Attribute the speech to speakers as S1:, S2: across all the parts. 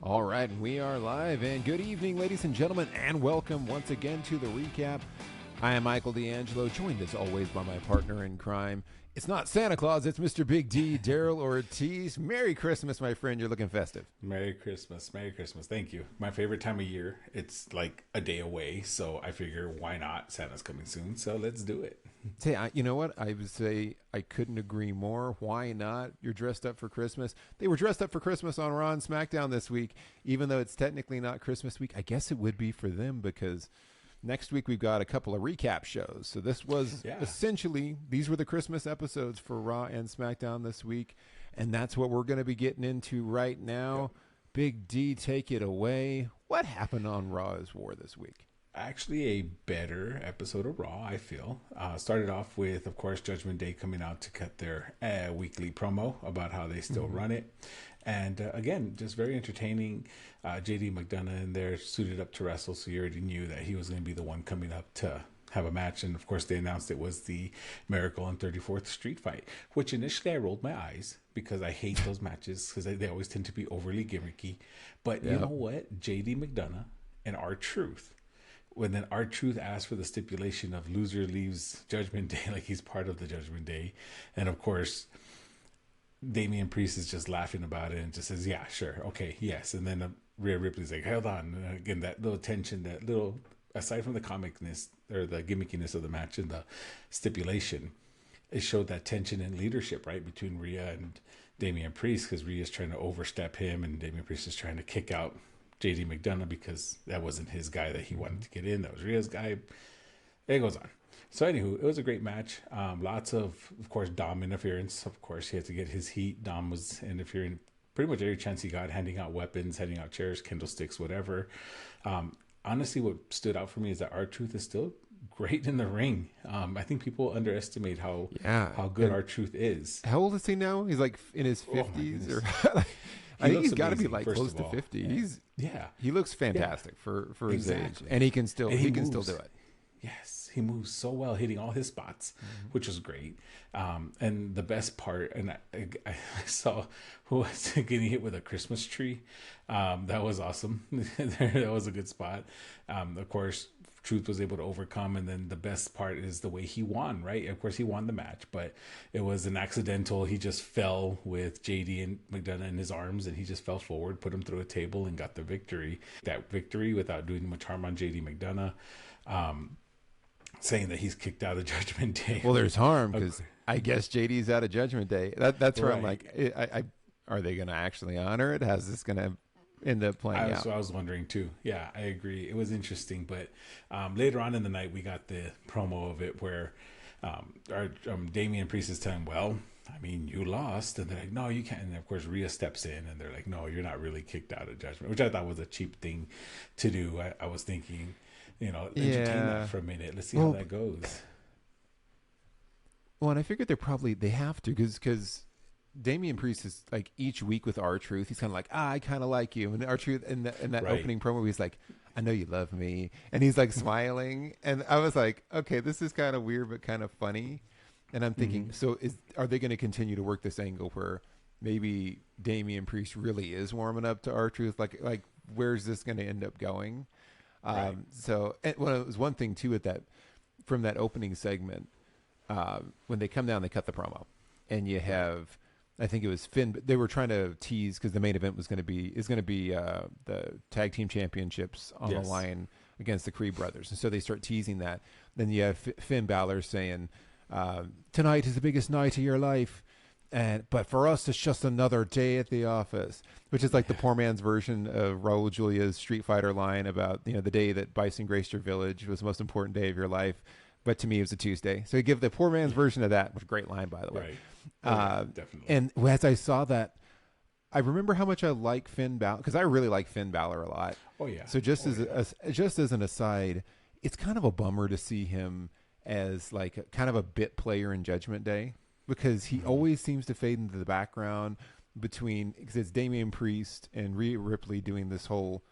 S1: All right, we are live, and good evening, ladies and gentlemen, and welcome once again to the recap. I am Michael D'Angelo, joined as always by my partner in crime. It's not Santa Claus, it's Mr. Big D, Daryl Ortiz. Merry Christmas, my friend. You're looking festive.
S2: Merry Christmas. Merry Christmas. Thank you. My favorite time of year. It's like a day away, so I figure why not? Santa's coming soon, so let's do it.
S1: Say, you know what? I would say I couldn't agree more. Why not? You're dressed up for Christmas. They were dressed up for Christmas on Raw and Smackdown this week, even though it's technically not Christmas week. I guess it would be for them because next week we've got a couple of recap shows. So this was essentially, these were the Christmas episodes for Raw and Smackdown this week, and that's what we're going to be getting into right now. Yep. Big D, take it away. What happened on Raw is War this week?
S2: Actually, a better episode of Raw, I feel. Started off with, of course, Judgment Day coming out to cut their weekly promo about how they still run it. And again, just very entertaining. JD McDonough in there suited up to wrestle, so you already knew that he was going to be the one coming up to have a match. And of course, they announced it was the Miracle on 34th Street fight, which initially I rolled my eyes because I hate those matches because they always tend to be overly gimmicky. But you know what? JD McDonough and R-Truth. When then R-Truth asked for the stipulation of loser leaves Judgment Day, like he's part of the Judgment Day. And of course, Damian Priest is just laughing about it and just says, yeah, sure. Okay. Yes. And then Rhea Ripley's like, hold on. And again, that little tension, that little, aside from the comicness or the gimmickiness of the match and the stipulation, it showed that tension and leadership, right? Between Rhea and Damian Priest, because Rhea's trying to overstep him and Damian Priest is trying to kick out JD McDonough because that wasn't his guy that he wanted to get in. That was Rhea's guy. It goes on. So anywho, it was a great match. Lots of course, Dom interference. Of course, he had to get his heat. Dom was interfering pretty much every chance he got, handing out weapons, handing out chairs, candlesticks, whatever. Honestly, what stood out for me is that R-Truth is still great in the ring. I think people underestimate how good R-Truth is.
S1: How old is he now? He's like in his 50s or... I think he's got to be like close to 50. He looks fantastic for his age, and he can still do it.
S2: Yes, he moves so well, hitting all his spots, which was great. And the best part, and I saw who was getting hit with a Christmas tree. That was awesome. That was a good spot. Of course, Truth was able to overcome, and then the best part is the way he won, right? Of course, he won the match, but it was an accidental. He just fell with JD and McDonough in his arms, and he just fell forward, put him through a table, and got the victory. That victory without doing much harm on JD McDonough. Saying that he's kicked out of Judgment Day.
S1: Well, there's harm because I guess JD's out of Judgment Day. That's where I'm like, are they going to actually honor it? How's this going to end up playing out?
S2: So I was wondering too. Yeah, I agree. It was interesting, but later on in the night, we got the promo of it where Damian Priest is telling, well, I mean, you lost. And they're like, no, you can't. And of course, Rhea steps in and they're like, no, you're not really kicked out of Judgment, which I thought was a cheap thing to do. I was thinking, entertain that for a minute. Let's see how that goes.
S1: Well, and I figured they have to because Damian Priest is like each week with R-Truth. He's kind of like, I kind of like you. And R-Truth in that opening promo, he's like, I know you love me. And he's like smiling. And I was like, okay, this is kind of weird, but kind of funny. And I'm thinking, so are they going to continue to work this angle where maybe Damian Priest really is warming up to R-Truth? Like where's this going to end up going? So it was one thing too from that opening segment, when they come down, they cut the promo and you have, I think it was Finn, but they were trying to tease because the main event is going to be the tag team championships on the line against the Creed brothers. And so they start teasing that. Then you have Finn Balor saying, tonight is the biggest night of your life. But for us, it's just another day at the office, which is like the poor man's version of Raul Julia's Street Fighter line about, the day that Bison graced your village was the most important day of your life. But to me, it was a Tuesday. So he give the poor man's version of that, which is a great line, by the way.
S2: Right. Definitely.
S1: And as I saw that, I remember how much I like Finn Balor, because I really like Finn Balor a lot.
S2: Oh, yeah.
S1: So just as an aside, it's kind of a bummer to see him as like kind of a bit player in Judgment Day. Because he always seems to fade into the background because it's Damian Priest and Rhea Ripley doing this whole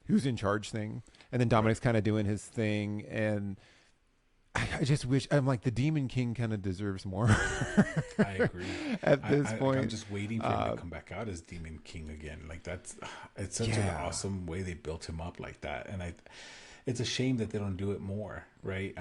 S1: who's in charge thing. And then Dominic's kind of doing his thing. And I just wish I'm like the Demon King kind of deserves more.
S2: I agree.
S1: At this point,
S2: I'm just waiting for him to come back out as Demon King again. Like it's such an awesome way they built him up like that, and it's a shame that they don't do it more, right?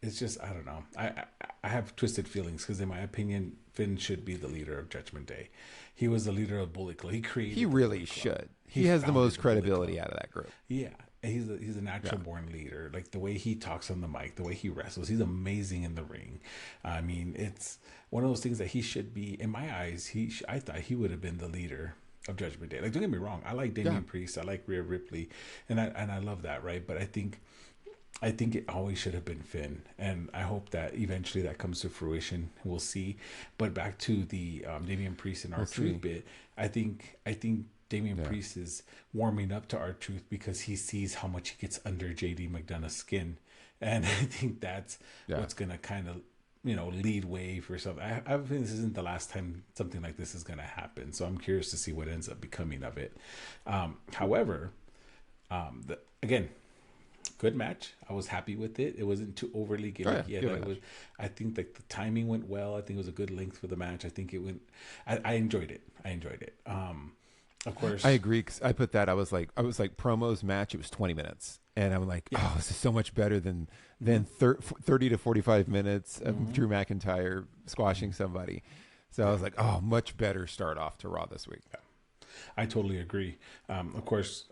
S2: It's just I don't know. I have twisted feelings because in my opinion, Finn should be the leader of Judgment Day. He was the leader of Bullet Club. He created.
S1: He really should. He has the most credibility out of that group.
S2: Yeah. He's a natural born leader. Like the way he talks on the mic, the way he wrestles, he's amazing in the ring. I mean, it's one of those things that he should be. In my eyes, I thought he would have been the leader of Judgment Day. Like, don't get me wrong, I like Damian Priest, I like Rhea Ripley, and I love that, right? But I think it always should have been Finn, and I hope that eventually that comes to fruition. We'll see. But back to the Damian Priest and R-Truth bit, I think Damian Priest is warming up to R-Truth because he sees how much he gets under JD McDonough's skin. And I think that's what's going to kind of, lead way for something. I have a feeling this isn't the last time something like this is going to happen. So I'm curious to see what ends up becoming of it. However, again, good match. I was happy with it. It wasn't too overly gimmicky. I think that the timing went well. I think it was a good length for the match. I think it went. I enjoyed it. Of course,
S1: I agree. 'Cause I put that. I was like promos match. It was 20 minutes, and I'm like, oh, this is so much better than 30 to 45 minutes of Drew McIntyre squashing somebody. So I was like, oh, much better start off to Raw this week.
S2: Yeah. I totally agree. Of course,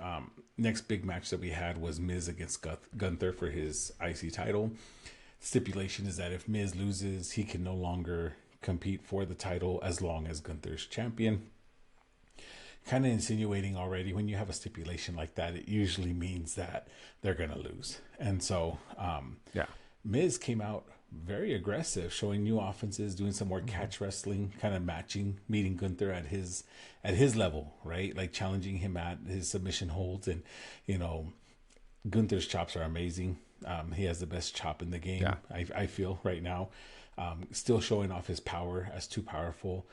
S2: next big match that we had was Miz against Gunther for his IC title. Stipulation is that if Miz loses, he can no longer compete for the title as long as Gunther's champion. Kind of insinuating already when you have a stipulation like that, it usually means that they're going to lose. And so, Miz came out very aggressive, showing new offenses, doing some more catch wrestling, kind of meeting Gunther at his level, right? Like challenging him at his submission holds. And, Gunther's chops are amazing. He has the best chop in the game, I feel right now. Still showing off his power as too powerful.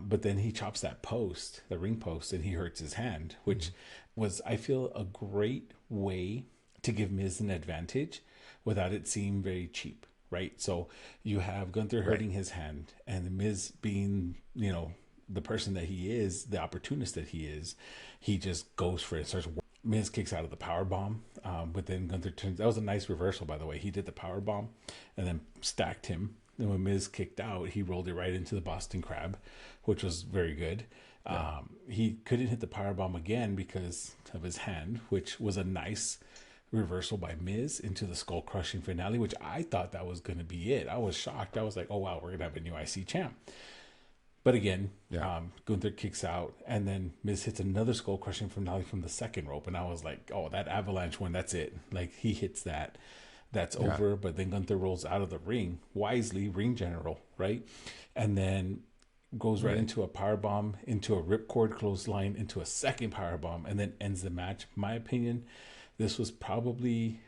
S2: But then he chops that post, the ring post, and he hurts his hand, which was, I feel, a great way to give Miz an advantage without it seeming very cheap, right? So you have Gunther hurting his hand, and the Miz being, the person that he is, the opportunist that he is, he just goes for it, starts. Miz kicks out of the power bomb, but then Gunther turns. That was a nice reversal, by the way. He did the power bomb and then stacked him. Then when Miz kicked out, he rolled it right into the Boston Crab, which was very good. He couldn't hit the power bomb again because of his hand, which was a nice reversal by Miz into the skull crushing finale, which I thought that was going to be it. I was shocked. I was like, oh wow, we're gonna have a new IC champ. But again, Gunther kicks out, and then Miz hits another skull crushing finale from the second rope, and I was like, oh, that avalanche one, that's it. Like he hits that. That's over, but then Gunther rolls out of the ring, wisely, ring general, right? And then goes right into a powerbomb, into a ripcord clothesline, into a second powerbomb, and then ends the match. In my opinion, this was probably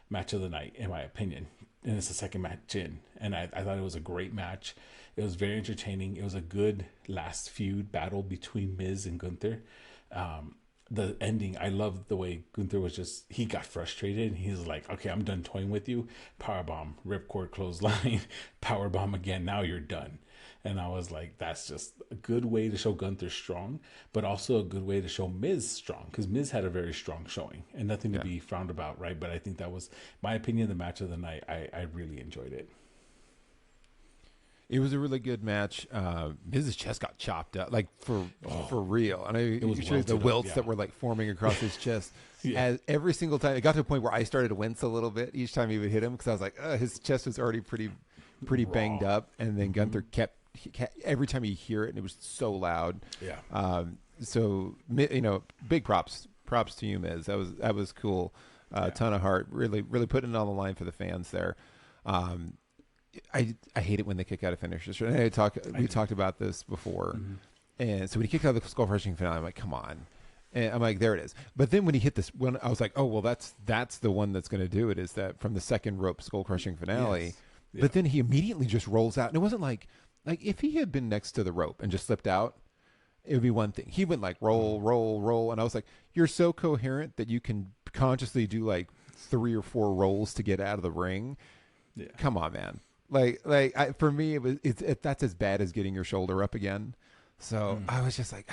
S2: match of the night, in my opinion. And it's the second match in. And I thought it was a great match. It was very entertaining. It was a good last feud battle between Miz and Gunther. The ending, I loved the way Gunther was he got frustrated and he's like, okay, I'm done toying with you. Powerbomb, ripcord clothesline, powerbomb again. Now you're done. And I was like, that's just a good way to show Gunther strong, but also a good way to show Miz strong, because Miz had a very strong showing and nothing to be frowned about, right? But I think that was, my opinion, the match of the night. I really enjoyed it.
S1: It was a really good match. Miz's chest got chopped up, like for real. And it was the welts that were like forming across his chest. As every single time, it got to a point where I started to wince a little bit each time he would hit him, because I was like, his chest was already pretty banged up. And then Gunther kept every time you hear it, and it was so loud. Yeah. So big props to you, Miz. That was cool. A ton of heart. Really putting it on the line for the fans there. I hate it when they kick out of finishers. And we talked about this before. And so when he kicked out of the skull crushing finale, I'm like, come on. And I'm like, there it is. But then when he hit this one, I was like, oh, well, that's the one that's going to do it, is that from the second rope skull crushing finale. Yes. Yeah. But then he immediately just rolls out. And it wasn't like if he had been next to the rope and just slipped out, it would be one thing. He went like roll. And I was like, you're so coherent that you can consciously do like 3 or 4 rolls to get out of the ring.
S2: Yeah.
S1: Come on, man. For me, that's as bad as getting your shoulder up again. So I was just like,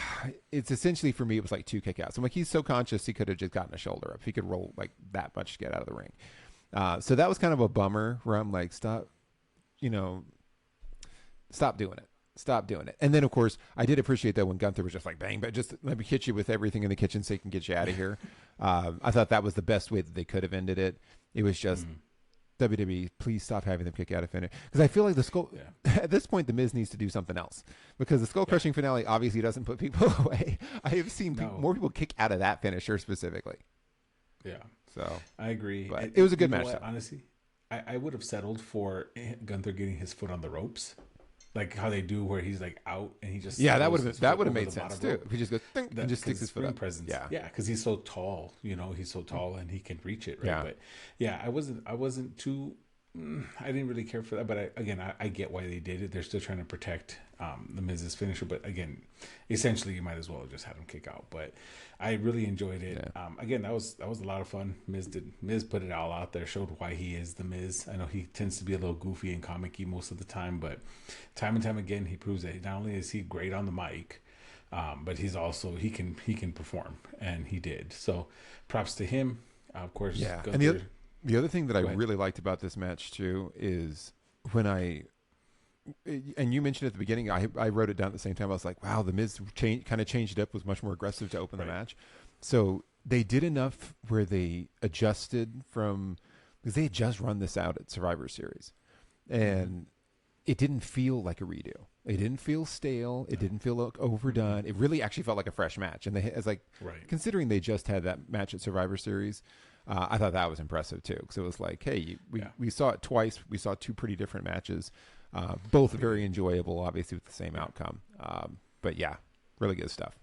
S1: it's essentially for me, it was like 2 kickouts. I'm like, he's so conscious, he could have just gotten a shoulder up. He could roll like that much to get out of the ring. So that was kind of a bummer where I'm like, stop doing it. Stop doing it. And then, of course, I did appreciate that when Gunther was just like, bang, but just let me hit you with everything in the kitchen so he can get you out of here. I thought that was the best way that they could have ended it. It was just, WWE, please stop having them kick out a finish. Because I feel like at this point, The Miz needs to do something else. Because the skull-crushing finale obviously doesn't put people away. I have seen more people kick out of that finisher specifically.
S2: Yeah.
S1: So
S2: I agree.
S1: But it was a good match.
S2: Honestly, I would have settled for Gunther getting his foot on the ropes. Like how they do, where he's like out and he just
S1: that would have made sense too. If he just goes and just sticks his foot up.
S2: Presence. Yeah, because he's so tall. He's so tall and he can reach it. Right.
S1: Yeah.
S2: But yeah, I wasn't too. I didn't really care for that. But I get why they did it. They're still trying to protect the Miz's finisher. But again, essentially, you might as well have just had him kick out. But I really enjoyed it. Yeah. Again, that was a lot of fun. Miz put it all out there, showed why he is the Miz. I know he tends to be a little goofy and comic-y most of the time, but time and time again, he proves that not only is he great on the mic, but he's also he can perform, and he did. So props to him. Of course,
S1: yeah. And the other thing that I really liked about this match too is and you mentioned at the beginning, I wrote it down at the same time. I was like, wow, the Miz kind of changed it up, was much more aggressive to open the match. So they did enough where they adjusted because they had just run this out at Survivor Series, and it didn't feel like a redo. It didn't feel stale. It didn't feel overdone. It really actually felt like a fresh match. And considering they just had that match at Survivor Series, I thought that was impressive too, because it was like, hey, we saw it twice. We saw 2 pretty different matches, both very enjoyable, obviously with the same outcome. But yeah, really good stuff.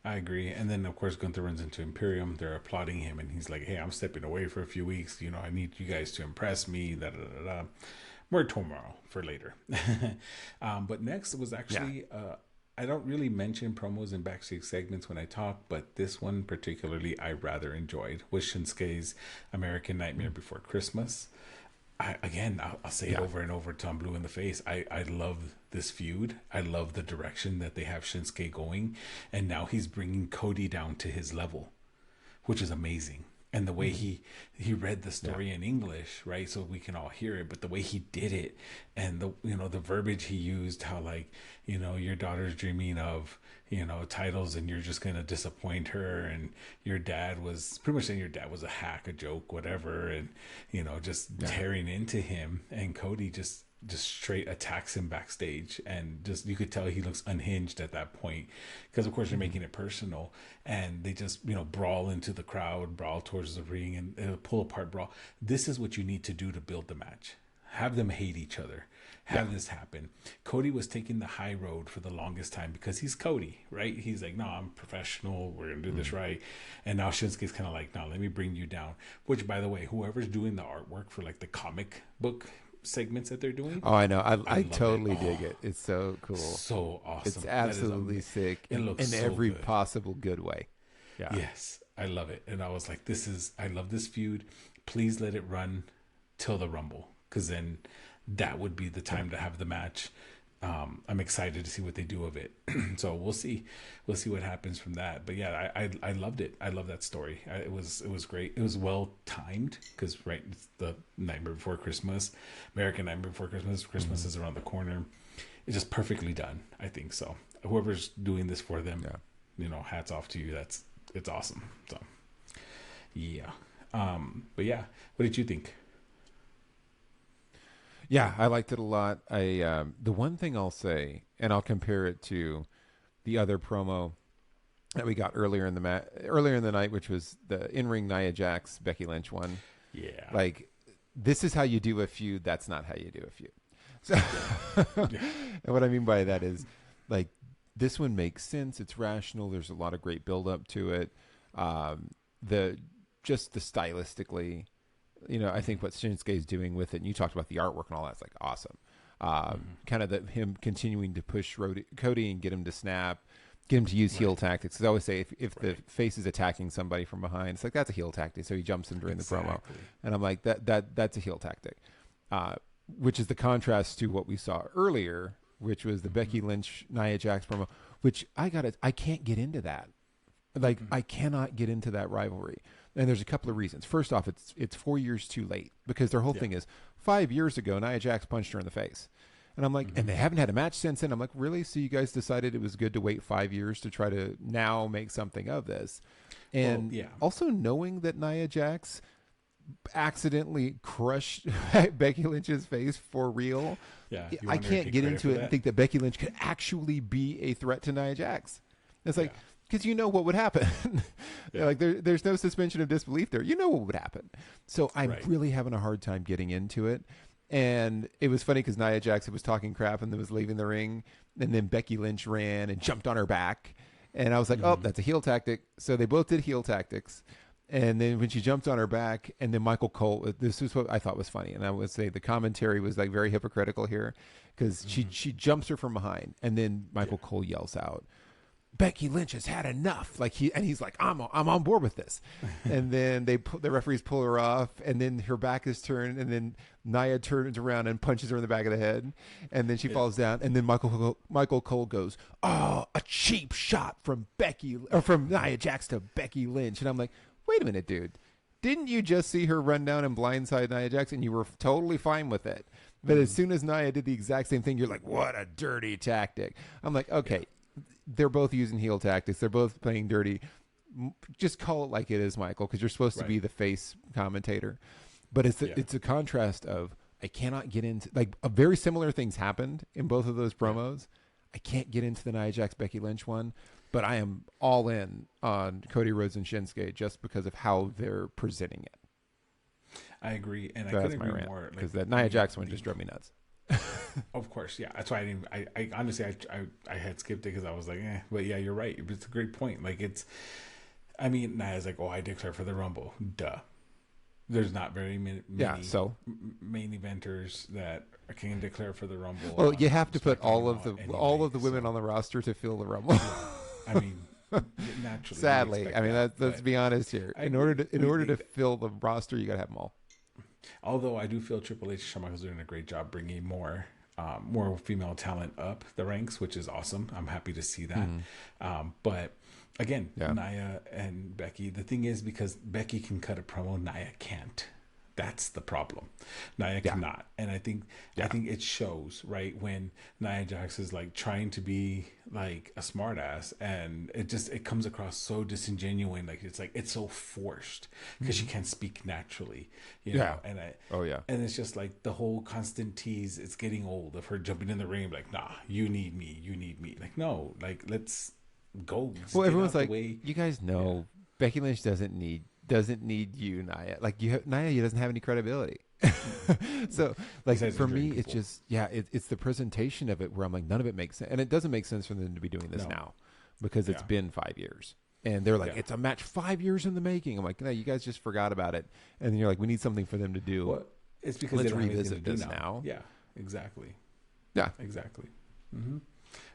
S2: I agree. And then, of course, Gunther runs into Imperium. They're applauding him, and he's like, hey, I'm stepping away for a few weeks. I need you guys to impress me. More tomorrow for later. But next was actually, I don't really mention promos and backstage segments when I talk, but this one particularly I rather enjoyed, was Shinsuke's American Nightmare Before Christmas. I'll say it over and over till I'm blue in the face. I love this feud. I love the direction that they have Shinsuke going. And now he's bringing Cody down to his level, which is amazing. And the way he read the story in English, right, so we can all hear it, but the way he did it, and the verbiage he used, how your daughter's dreaming of titles, and you're just gonna disappoint her, and your dad was pretty much saying your dad was a hack, a joke, whatever, and just tearing into him, and Cody just straight attacks him backstage, and just you could tell he looks unhinged at that point, because of course they're making it personal, and they just brawl into the crowd, brawl towards the ring, and pull apart brawl. This is what you need to do to build the match. Have them hate each other. Have this happen. Cody was taking the high road for the longest time because he's Cody, right? He's like, no, I'm professional. We're going to do this right. And now Shinsuke's kind of like, no, let me bring you down. Which, by the way, whoever's doing the artwork for like the comic book segments that they're doing.
S1: Oh, I know. I totally dig it. It's so cool.
S2: So awesome.
S1: It's absolutely sick. It looks in every possible good way.
S2: Yeah. Yes. I love it. And I was like, I love this feud. Please let it run till the Rumble, because then that would be the time to have the match. I'm excited to see what they do of it. So we'll see what happens from that. But yeah, I loved it. I love that story. It was great. It was well timed because it's the Nightmare Before Christmas, American Nightmare Before Christmas. Christmas is around the corner. It's just perfectly done. I think so. Whoever's doing this for them, hats off to you. It's awesome. So yeah. But yeah, what did you think?
S1: Yeah, I liked it a lot. The one thing I'll say, and I'll compare it to the other promo that we got earlier in the night, which was the in-ring Nia Jax Becky Lynch one.
S2: Yeah,
S1: like this is how you do a feud. That's not how you do a feud. So, and what I mean by that is, like, this one makes sense. It's rational. There's a lot of great build up to it. The stylistically. I think what Shinsuke is doing with it, and you talked about the artwork and all that's like awesome. Kind of him continuing to push Cody and get him to snap, get him to use heel tactics. 'Cause I always say if the face is attacking somebody from behind, it's like that's a heel tactic. So he jumps him during the promo, and I'm like that's a heel tactic, which is the contrast to what we saw earlier, which was the Becky Lynch Nia Jax promo. Which I can't get into that. Like I cannot get into that rivalry, and there's a couple of reasons. First off, it's 4 years too late because their whole thing is 5 years ago Nia Jax punched her in the face. And I'm like, and they haven't had a match since then. I'm like, really? So you guys decided it was good to wait 5 years to try to now make something of this? And also knowing that Nia Jax accidentally crushed Becky Lynch's face for real. Yeah, I can't get into it and think that Becky Lynch could actually be a threat to Nia Jax. It's like, because you know what would happen. Like there's no suspension of disbelief there. You know what would happen. So I'm really having a hard time getting into it. And it was funny because Nia Jax was talking crap and then was leaving the ring. And then Becky Lynch ran and jumped on her back. And I was like, oh, that's a heel tactic. So they both did heel tactics. And then when she jumped on her back, and then Michael Cole, this is what I thought was funny. And I would say the commentary was like very hypocritical here because she jumps her from behind. And then Michael Cole yells out, Becky Lynch has had enough. Like he's like, I'm on board with this. And then the referees pull her off, and then her back is turned, and then Nia turns around and punches her in the back of the head, and then she falls down, and then Michael Cole goes, oh, a cheap shot from Nia Jax to Becky Lynch. And I'm like, wait a minute, dude. Didn't you just see her run down and blindside Nia Jax, and you were totally fine with it? But as soon as Nia did the exact same thing, you're like, what a dirty tactic. I'm like, okay. They're both using heel tactics. They're both playing dirty. Just call it like it is, Michael, because you're supposed to be the face commentator. But it's a contrast of I cannot get into like a very similar things happened in both of those promos. I can't get into the Nia Jax Becky Lynch one, but I am all in on Cody Rhodes and Shinsuke just because of how they're presenting it.
S2: I agree, and so I couldn't agree more.
S1: Because that Nia Jax one just drove me nuts.
S2: Of course, yeah. That's why I honestly I had skipped it because I was like, but yeah, you're right. It's a great point. Like Nia's like, oh, I declare for the Rumble. Duh. There's not very many main eventers that can declare for the Rumble.
S1: Well, you have to put all of the women on the roster to fill the Rumble.
S2: I mean, naturally.
S1: Sadly, I mean, let's be honest here. In order to fill the roster, you got to have them all.
S2: Although I do feel Triple H and Shawn Michaels doing a great job bringing more female talent up the ranks, which is awesome. I'm happy to see that. But again, Nia and Becky, the thing is because Becky can cut a promo, Nia can't. That's the problem. Nia cannot. And I think it shows, right, when Nia Jax is like trying to be like a smartass, and it comes across so disingenuous, like it's so forced because she can't speak naturally, you know. And and it's just like the whole constant tease, it's getting old of her jumping in the ring like, nah, you need me. Like, no, like let's go.
S1: Well, everyone's like, you guys know Becky Lynch doesn't need you, Nia. Like Nia doesn't have any credibility. So like for me, it's just it's the presentation of it where I'm like, none of it makes sense, and it doesn't make sense for them to be doing this now because it's been 5 years, and they're like, it's a match 5 years in the making. I'm like, no, you guys just forgot about it, and then you're like, we need something for them to do.
S2: Well, it's because
S1: let's revisit this now.
S2: Yeah, exactly.
S1: Yeah,
S2: exactly.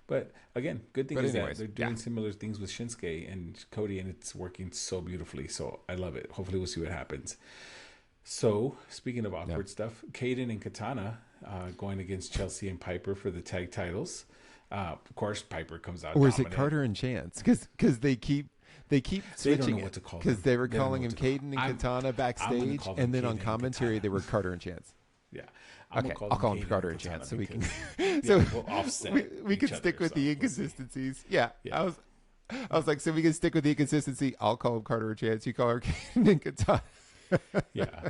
S2: But again, good thing is that they're doing similar things with Shinsuke and Cody, and it's working so beautifully. So I love it. Hopefully, we'll see what happens. So speaking of awkward stuff, Kaden and Katana going against Chelsea and Piper for the tag titles. Of course, Piper comes out.
S1: Or is it Carter and Chance? Because they keep switching it because they were calling him Kaden and Katana backstage, and then on commentary they were Carter and Chance.
S2: Yeah.
S1: Okay, I'll call him Carter and Chance so we can
S2: we'll offset
S1: we can stick with the inconsistencies. Yeah. I was like, so we can stick with the inconsistency. I'll call him Carter and Chance. You call her Kaden and Katana.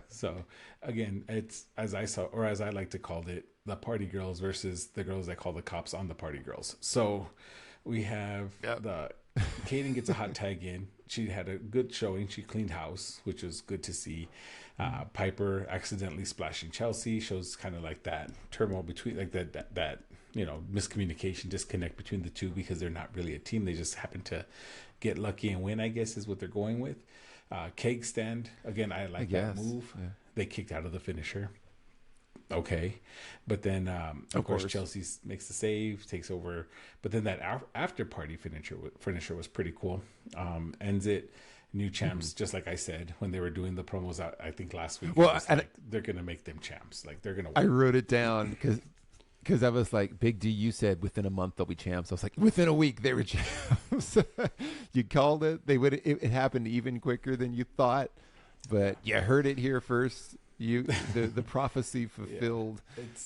S2: So again, it's as I like to call it, the party girls versus the girls I call the cops on the party girls. So we have the Kaden gets a hot tag in. She had a good showing. She cleaned house, which was good to see. Piper accidentally splashing Chelsea shows kind of like that turmoil between, like that miscommunication, disconnect between the two because they're not really a team. They just happen to get lucky and win, I guess, is what they're going with. Keg stand again. I like that move. Yeah. They kicked out of the finisher. okay. But then, of course, Chelsea makes the save, takes over. But then that after party finisher was pretty cool. Ends it. New champs, just like I said when they were doing the promos. I think last week. Well, like, they're gonna make them champs. Like they're gonna win.
S1: I wrote it down because I was like, Big D, you said within a month they'll be champs. I was like, within a week they were champs. You called it. It happened even quicker than you thought, but you heard it here first. The prophecy fulfilled,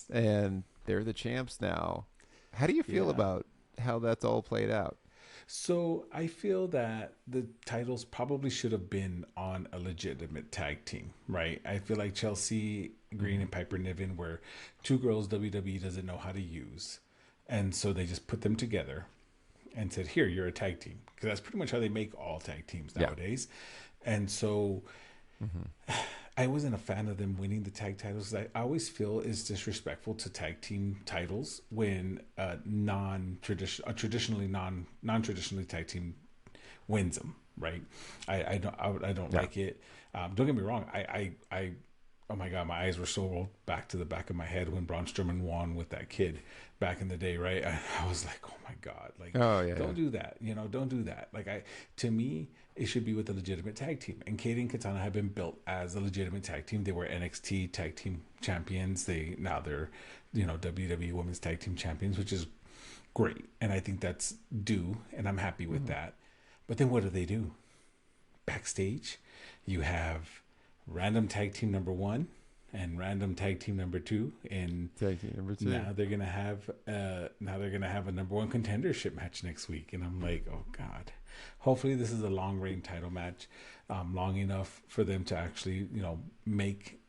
S1: and they're the champs now. How do you feel about how that's all played out?
S2: So I feel that the titles probably should have been on a legitimate tag team, right? I feel like Chelsea Green and Piper Niven were two girls WWE doesn't know how to use. And so they just put them together and said, here, you're a tag team. Because that's pretty much how they make all tag teams nowadays. Yeah. And so I wasn't a fan of them winning the tag titles. I always feel it's disrespectful to tag team titles when traditionally non-traditionally tag team wins them, right? I don't like it. Don't get me wrong. I oh my God, my eyes were so rolled back to the back of my head when Braun Strowman won with that kid back in the day, right? I was like, oh my God, like, don't do that, don't do that. Like, to me, it should be with a legitimate tag team. And Katie and Katana have been built as a legitimate tag team. They were NXT tag team champions. Now they're, WWE Women's Tag Team Champions, which is great. And I think that's due, and I'm happy with that. But then what do? Backstage, you have random tag team number 1 and random tag team number 2, and
S1: tag team number 2.
S2: Now they're gonna have a number 1 contendership match next week, and I'm like, oh God. Hopefully this is a long reign title match, long enough for them to actually make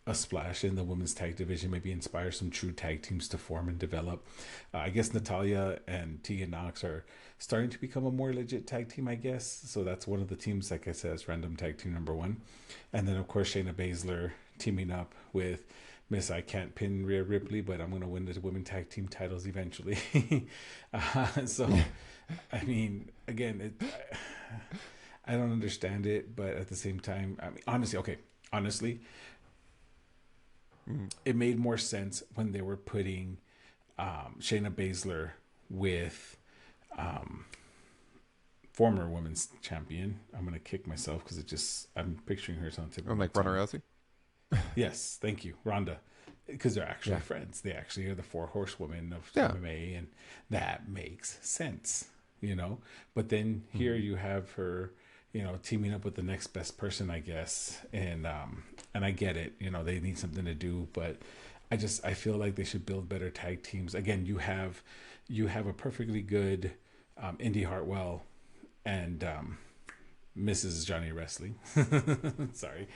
S2: a splash in the women's tag division, maybe inspire some true tag teams to form and develop. I guess Natalya and Tegan Nox are starting to become a more legit tag team, I guess. So that's one of the teams, like I said, is random tag team number 1. And then, of course, Shayna Baszler teaming up with Miss I Can't Pin Rhea Ripley, but I'm going to win the women tag team titles eventually. So, I mean, again, I don't understand it, but at the same time, I mean, honestly, it made more sense when they were putting Shayna Baszler with former women's champion. I'm going to kick myself because I'm picturing her something.
S1: Like Ronda Rousey?
S2: Yes, thank you, Ronda. Because they're actually friends. They actually are the 4 horsewomen of MMA, and that makes sense, But then here you have her, teaming up with the next best person, I guess, and I get it. They need something to do, but I feel like they should build better tag teams. Again, you have a perfectly good Indy Hartwell and Mrs. Johnny Wrestling. Sorry,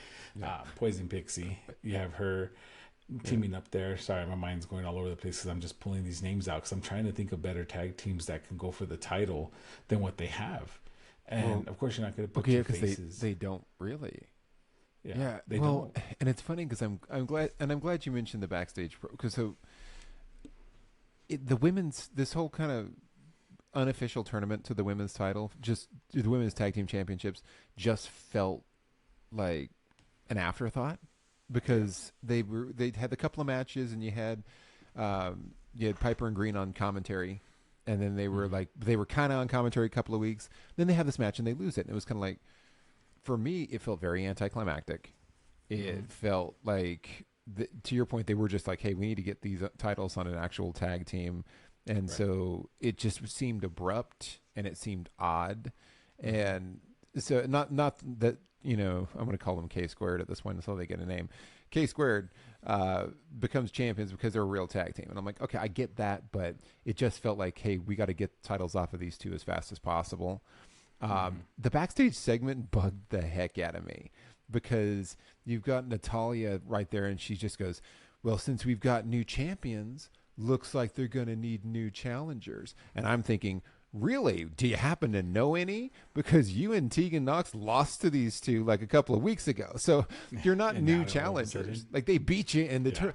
S2: Poison Pixie. You have her teaming up there. Sorry, my mind's going all over the place because I'm just pulling these names out because I'm trying to think of better tag teams that can go for the title than what they have. And of course, you're not going to put two faces.
S1: They don't really.
S2: Yeah, they don't.
S1: And it's funny because I'm glad you mentioned the backstage because the women's this whole kind of unofficial tournament to the women's title, just the women's tag team championships, felt like an afterthought because they had a couple of matches and you had Piper and Green on commentary. And then they were kind of on commentary a couple of weeks. Then they have this match and they lose it. And it was kind of like, for me, it felt very anticlimactic. It felt like, to your point, they were just like, hey, we need to get these titles on an actual tag team. And so it just seemed abrupt and it seemed odd. And so not that, I'm going to call them K squared at this point until they get a name. K squared becomes champions because they're a real tag team. And I'm like, okay, I get that, but it just felt like, hey, we got to get titles off of these two as fast as possible. The backstage segment bugged the heck out of me because you've got Natalya right there and she just goes, well, since we've got new champions, looks like they're going to need new challengers. And I'm thinking, really? Do you happen to know any? Because you and Tegan Nox lost to these two like a couple of weeks ago. So you're not new challengers. Like they beat you in the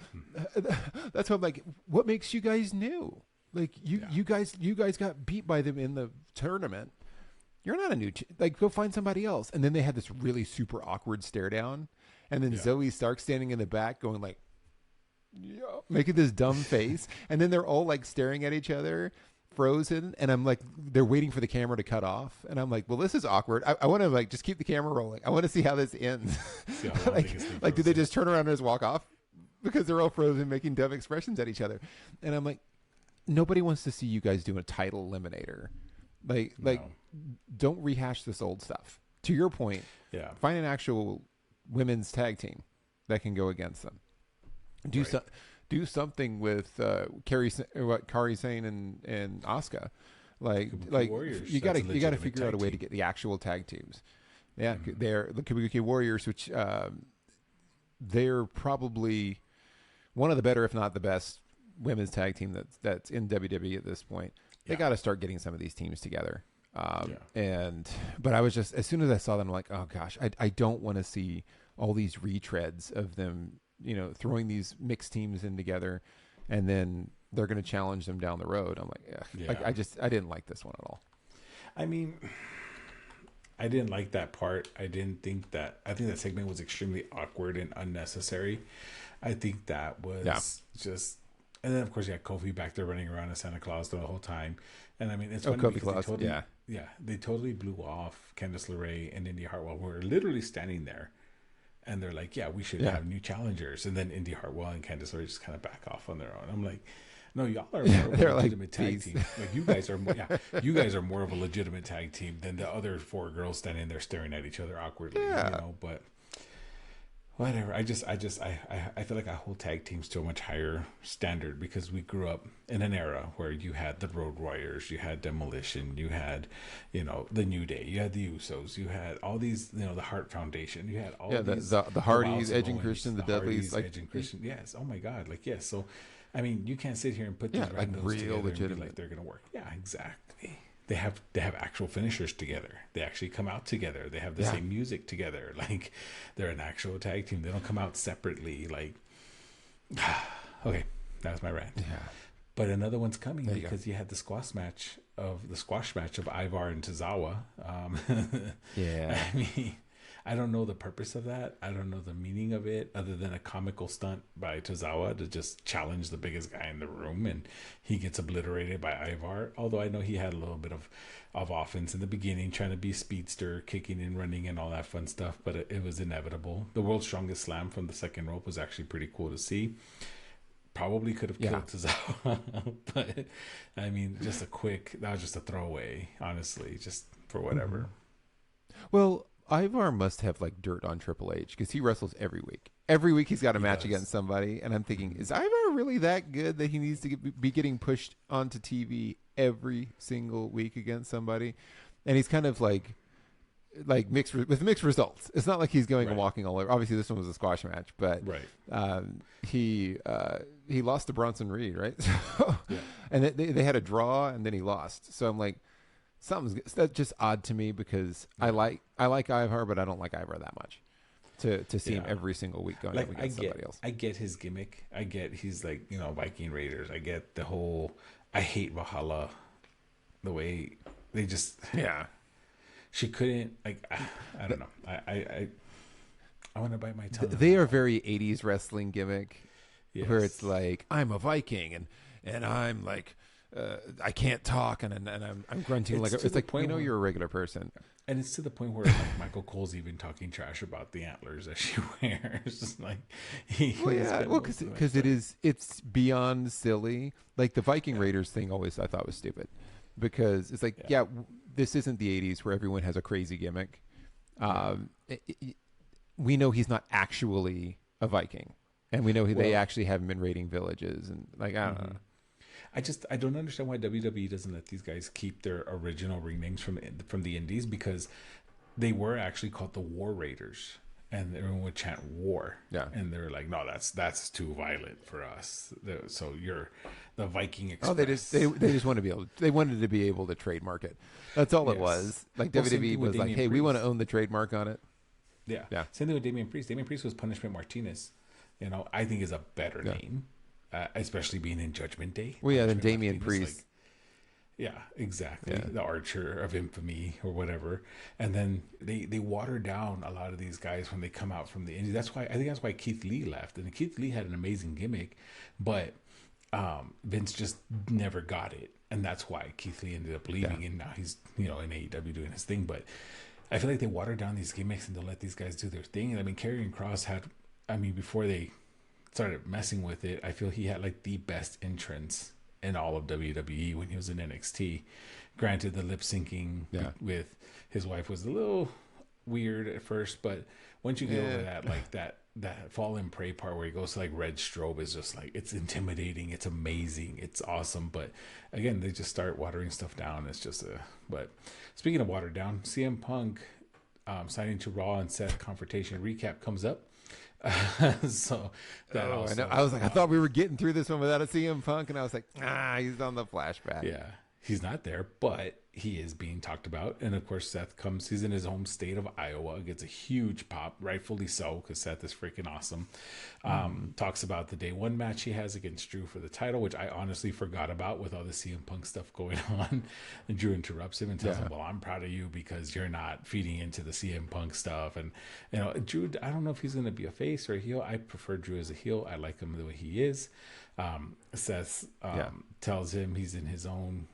S1: That's why I'm like, what makes you guys new? Like you guys got beat by them in the tournament. You're not a new go find somebody else. And then they had this really super awkward stare down. And then Zoe Stark standing in the back going like, making this dumb face, and then they're all like staring at each other, frozen, and I'm like, they're waiting for the camera to cut off, and I'm like, well, this is awkward. I want to like just keep the camera rolling. I want to see how this ends. Like, do they just turn around and just walk off because they're all frozen, making dumb expressions at each other? And I'm like, nobody wants to see you guys do a title eliminator. Like, don't rehash this old stuff. To your point, find an actual women's tag team that can go against them. Do something with Kairi Sane and Asuka. Like Warriors. You got to figure out a way to get the actual tag teams. Yeah, they're the Kabuki Warriors, which they're probably one of the better, if not the best, women's tag team that's in WWE at this point. They got to start getting some of these teams together. But I was just, as soon as I saw them, I'm like, oh gosh, I don't want to see all these retreads of them, throwing these mixed teams in together, and then they're going to challenge them down the road. I'm like, I didn't like this one at all.
S2: I mean, I didn't like that part. I think that segment was extremely awkward and unnecessary. I think that was just, and then of course, Kofi back there running around as Santa Claus the whole time. And I mean, it's funny
S1: Kofi Claus,
S2: they totally blew off Candice LeRae and Indy Hartwell. We're literally standing there, and they're like, we should have new challengers. And then Indy Hartwell and Candice LeRae just kind of back off on their own. I'm like, no, y'all are more of a legitimate tag team. Like, you guys are more of a legitimate tag team than the other four girls standing there staring at each other awkwardly. But whatever. I feel like I hold tag teams to a much higher standard because we grew up in an era where you had the Road Warriors, you had Demolition, you had, the New Day, you had the Usos, you had all these, the Hart Foundation, you had all these
S1: the Hardys, Edge and Christian, the Dudleys,
S2: like Edge and Christian. Yes. Oh my God. Like, yes. So, I mean, you can't sit here and put these randos
S1: real
S2: together
S1: legitimate.
S2: and be like they're gonna work. Yeah, exactly. They have actual finishers together. They actually come out together. They have the same music together. Like, they're an actual tag team. They don't come out separately. Like, okay, that was my rant.
S1: Yeah.
S2: But another one's coming because you had the squash match of Ivar and Tozawa. I mean, I don't know the purpose of that. I don't know the meaning of it, other than a comical stunt by Tozawa to just challenge the biggest guy in the room, and he gets obliterated by Ivar. Although I know he had a little bit of offense in the beginning, trying to be speedster, kicking and running and all that fun stuff, but it was inevitable. The world's strongest slam from the second rope was actually pretty cool to see. Probably could have killed Tozawa, but I mean, that was just a throwaway, honestly, just for whatever.
S1: Well, Ivar must have like dirt on Triple H because he wrestles every week. Every week he's got a match against somebody, and I'm thinking, is Ivar really that good that he needs to be getting pushed onto TV every single week against somebody? And he's kind of like mixed results. It's not like he's going and walking all over. Obviously, this one was a squash match, but he lost to Bronson Reed, right? And they had a draw, and then he lost. So I'm like, that's just odd to me because I like Ivar, but I don't like Ivar that much to see him every single week going up against somebody else.
S2: I get his gimmick. I get he's like, Viking Raiders. I get the whole, I hate Valhalla, the way they just, she couldn't, like, I don't know. I want to bite my tongue.
S1: They are very 80s wrestling gimmick where it's like, I'm a Viking and I'm like, I can't talk and I'm grunting it's like, you're a regular person.
S2: And it's to the point where like, Michael Cole's even talking trash about the antlers that she wears. Like,
S1: because it's beyond silly. Like the Viking Raiders thing always I thought was stupid because it's like, this isn't the 80s where everyone has a crazy gimmick. We know he's not actually a Viking, and we know they actually have him in raiding villages, and like, I don't know.
S2: I don't understand why WWE doesn't let these guys keep their original ring names from the indies, because they were actually called the War Raiders, and everyone would chant war. And they were like, no, that's too violent for us. So you're the Viking Express.
S1: Oh, they just want to be able. They wanted to be able to trademark it. That's all it was. Like WWE was like, hey, we want to own the trademark on it.
S2: Yeah. Same thing with Damian Priest. Damian Priest was Punishment Martinez. I think is a better name. Especially being in Judgment Day.
S1: Well, then Damian Priest.
S2: Yeah, exactly.
S1: Yeah.
S2: The Archer of Infamy or whatever. And then they water down a lot of these guys when they come out from the Indies. That's why I think that's why Keith Lee left. And Keith Lee had an amazing gimmick, but Vince just never got it. And that's why Keith Lee ended up leaving, and now he's, in AEW doing his thing. But I feel like they watered down these gimmicks and they let these guys do their thing. And I mean, Karrion Kross had, before they started messing with it, I feel he had like the best entrance in all of WWE when he was in NXT. Granted, the lip syncing with his wife was a little weird at first, but once you get over that, like that Fallen Prey part where he goes to like red strobe is just like, it's intimidating, it's amazing, it's awesome. But again, they just start watering stuff down. It's just but speaking of watered down, CM Punk signing to Raw and Seth confrontation recap comes up. So that also,
S1: I know. I was like, I thought we were getting through this one without a CM Punk, and I was like, he's on the flashback.
S2: Yeah, he's not there, but he is being talked about. And of course, Seth comes. He's in his home state of Iowa, gets a huge pop, rightfully so, because Seth is freaking awesome. Talks about the day one match he has against Drew for the title, which I honestly forgot about with all the CM Punk stuff going on. And Drew interrupts him and tells him, "Well, I'm proud of you because you're not feeding into the CM Punk stuff." And Drew, I don't know if he's going to be a face or a heel. I prefer Drew as a heel. I like him the way he is. Seth tells him he's in his own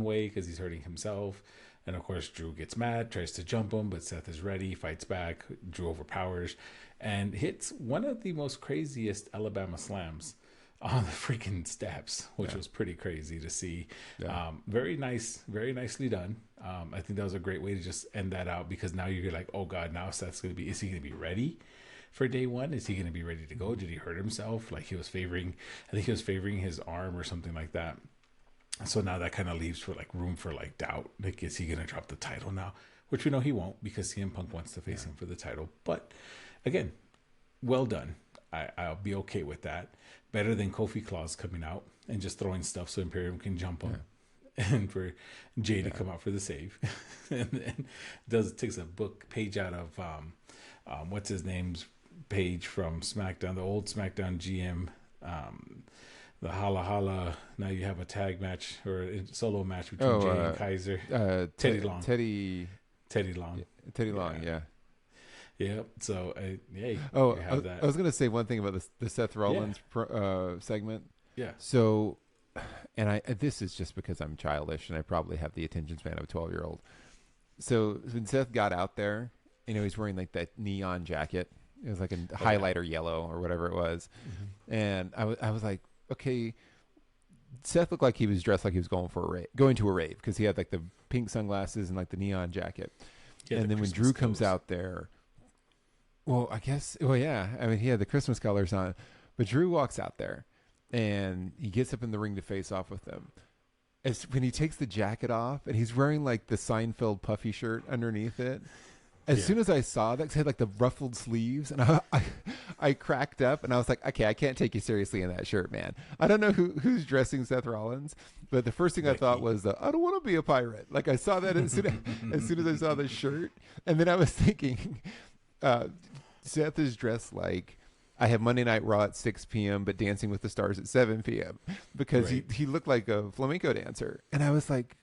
S2: way because he's hurting himself. And of course, Drew gets mad, tries to jump him, but Seth is ready, fights back. Drew overpowers and hits one of the most craziest Alabama slams on the freaking steps, which was pretty crazy to see. Very nicely done. I think that was a great way to just end that out, because now you're like, oh God, now Seth's going to be, is he going to be ready for day one? Is he going to be ready to go? Did he hurt himself? Like I think he was favoring his arm or something like that. So now that kind of leaves for like room for like doubt. Like, is he going to drop the title now? Which we know he won't, because CM Punk wants to face him for the title. But again, well done. I'll be okay with that. Better than Kofi Claus coming out and just throwing stuff so Imperium can jump him. And for Jay to come out for the save. And then takes a book page out of what's his name's page from SmackDown, the old SmackDown GM. The Holla Holla. Now you have a tag match or a solo match between Jay and Kaiser. Teddy Long.
S1: Teddy Long. Teddy Long. Yeah.
S2: Yep. So, I
S1: was going to say one thing about the Seth Rollins segment.
S2: Yeah.
S1: So, and this is just because I'm childish and I probably have the attention span of a 12-year-old. So when Seth got out there, he's wearing like that neon jacket. It was like a highlighter yellow or whatever it was. Mm-hmm. And I was like, okay, Seth looked like he was dressed like he was going to a rave, because he had like the pink sunglasses and like the neon jacket. And then when Drew comes out there, he had the Christmas colors on, but Drew walks out there and he gets up in the ring to face off with them. When he takes the jacket off and he's wearing like the Seinfeld puffy shirt underneath it. As soon as I saw that, 'cause it had like the ruffled sleeves, and I cracked up, and I was like, okay, I can't take you seriously in that shirt, man. I don't know who's dressing Seth Rollins, but the first thing I thought was, I don't want to be a pirate. Like I saw that as soon as I saw the shirt, and then I was thinking, Seth is dressed like I have Monday Night Raw at 6 p.m., but Dancing with the Stars at 7 p.m. because he looked like a flamenco dancer, and I was like,